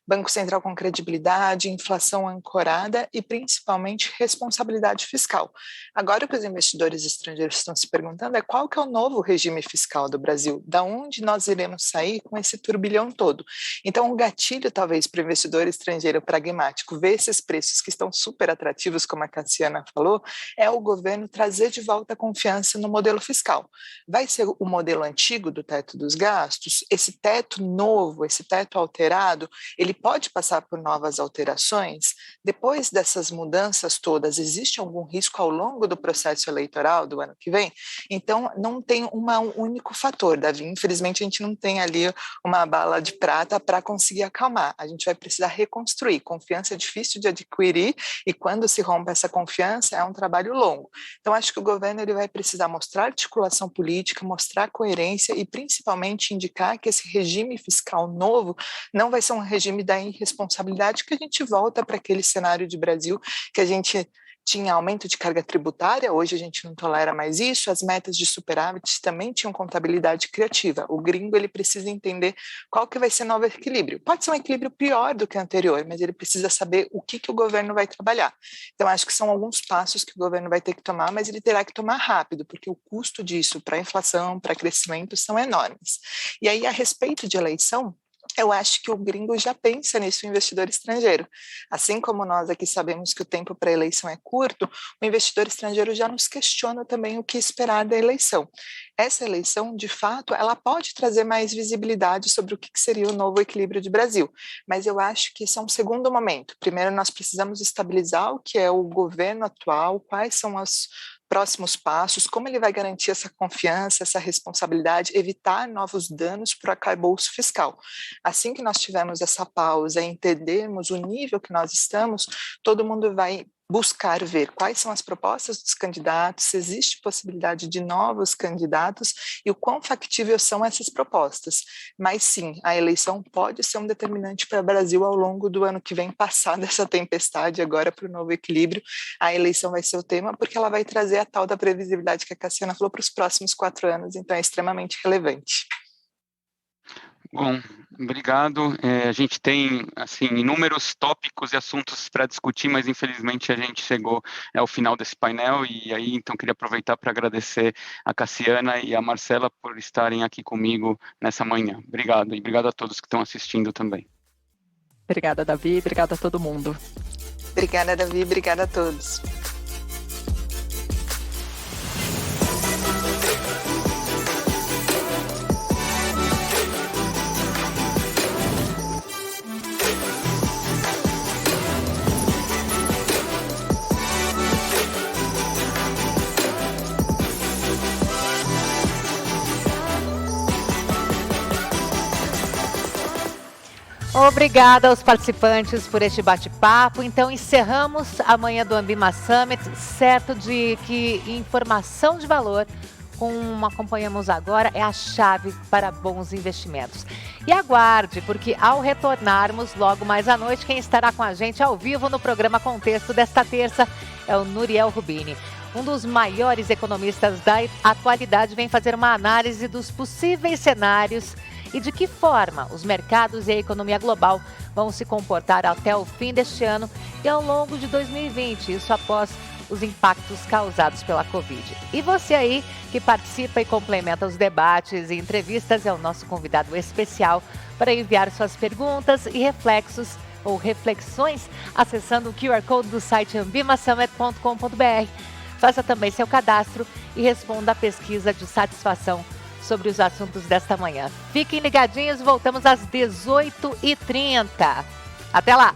Banco Central com credibilidade, inflação ancorada e principalmente responsabilidade fiscal. Agora o que os investidores estrangeiros estão se perguntando é qual que é o novo regime fiscal do Brasil, da onde nós iremos sair com esse turbilhão todo. Então o gatilho talvez para o investidor estrangeiro pragmático ver esses preços que estão super atrativos, como a Cassiana falou, é o governo trazer de volta a confiança no modelo fiscal. Vai ser o modelo antigo do teto dos gastos? Esse teto novo, esse teto alterado, ele pode passar por novas alterações? Depois dessas mudanças todas, existe algum risco ao longo do processo eleitoral do ano que vem? Então, não tem um único fator, Davi. Infelizmente, a gente não tem ali uma bala de prata para conseguir acalmar. A gente vai precisar reconstruir. Confiança é difícil de adquirir e quando se rompe essa confiança, é um trabalho longo. Então, acho que o governo ele vai precisar mostrar articulação política, mostrar coerência e, principalmente, indicar que esse regime fiscal novo não vai ser um regime da irresponsabilidade, que a gente volta para aquele cenário de Brasil que a gente tinha aumento de carga tributária, hoje a gente não tolera mais isso, as metas de superávit também tinham contabilidade criativa. O gringo ele precisa entender qual que vai ser o novo equilíbrio. Pode ser um equilíbrio pior do que o anterior, mas ele precisa saber o que o governo vai trabalhar. Então, acho que são alguns passos que o governo vai ter que tomar, mas ele terá que tomar rápido, porque o custo disso para a inflação, para crescimento, são enormes. E aí, a respeito de eleição, eu acho que o gringo já pensa nisso, o investidor estrangeiro. Assim como nós aqui sabemos que o tempo para a eleição é curto, o investidor estrangeiro já nos questiona também o que esperar da eleição. Essa eleição, de fato, ela pode trazer mais visibilidade sobre o que seria o novo equilíbrio de Brasil, mas eu acho que isso é um segundo momento. Primeiro, nós precisamos estabilizar o que é o governo atual, quais são os próximos passos, como ele vai garantir essa confiança, essa responsabilidade, evitar novos danos para o arcabouço fiscal. Assim que nós tivermos essa pausa e entendermos o nível que nós estamos, todo mundo vai buscar ver quais são as propostas dos candidatos, se existe possibilidade de novos candidatos e o quão factível são essas propostas. Mas sim, a eleição pode ser um determinante para o Brasil ao longo do ano que vem, passar dessa tempestade agora para o novo equilíbrio. A eleição vai ser o tema porque ela vai trazer a tal da previsibilidade que a Cassiana falou para os próximos 4 anos, então é extremamente relevante. Bom, obrigado. A gente tem assim inúmeros tópicos e assuntos para discutir, mas infelizmente a gente chegou ao final desse painel e aí então queria aproveitar para agradecer a Cassiana e a Marcela por estarem aqui comigo nessa manhã. Obrigado e obrigado a todos que estão assistindo também. Obrigada, Davi. Obrigada a todo mundo. Obrigada, Davi. Obrigada a todos. Obrigada aos participantes por este bate-papo. Então, encerramos a manhã do Ambima Summit, certo de que informação de valor, como acompanhamos agora, é a chave para bons investimentos. E aguarde, porque ao retornarmos logo mais à noite, quem estará com a gente ao vivo no programa Contexto desta terça é o Nuriel Rubini. Um dos maiores economistas da atualidade vem fazer uma análise dos possíveis cenários e de que forma os mercados e a economia global vão se comportar até o fim deste ano e ao longo de 2020, isso após os impactos causados pela Covid. E você aí que participa e complementa os debates e entrevistas é o nosso convidado especial para enviar suas perguntas e reflexos ou reflexões acessando o QR Code do site ambimasummit.com.br. Faça também seu cadastro e responda a pesquisa de satisfação sobre os assuntos desta manhã. Fiquem ligadinhos, voltamos às 18h30. Até lá!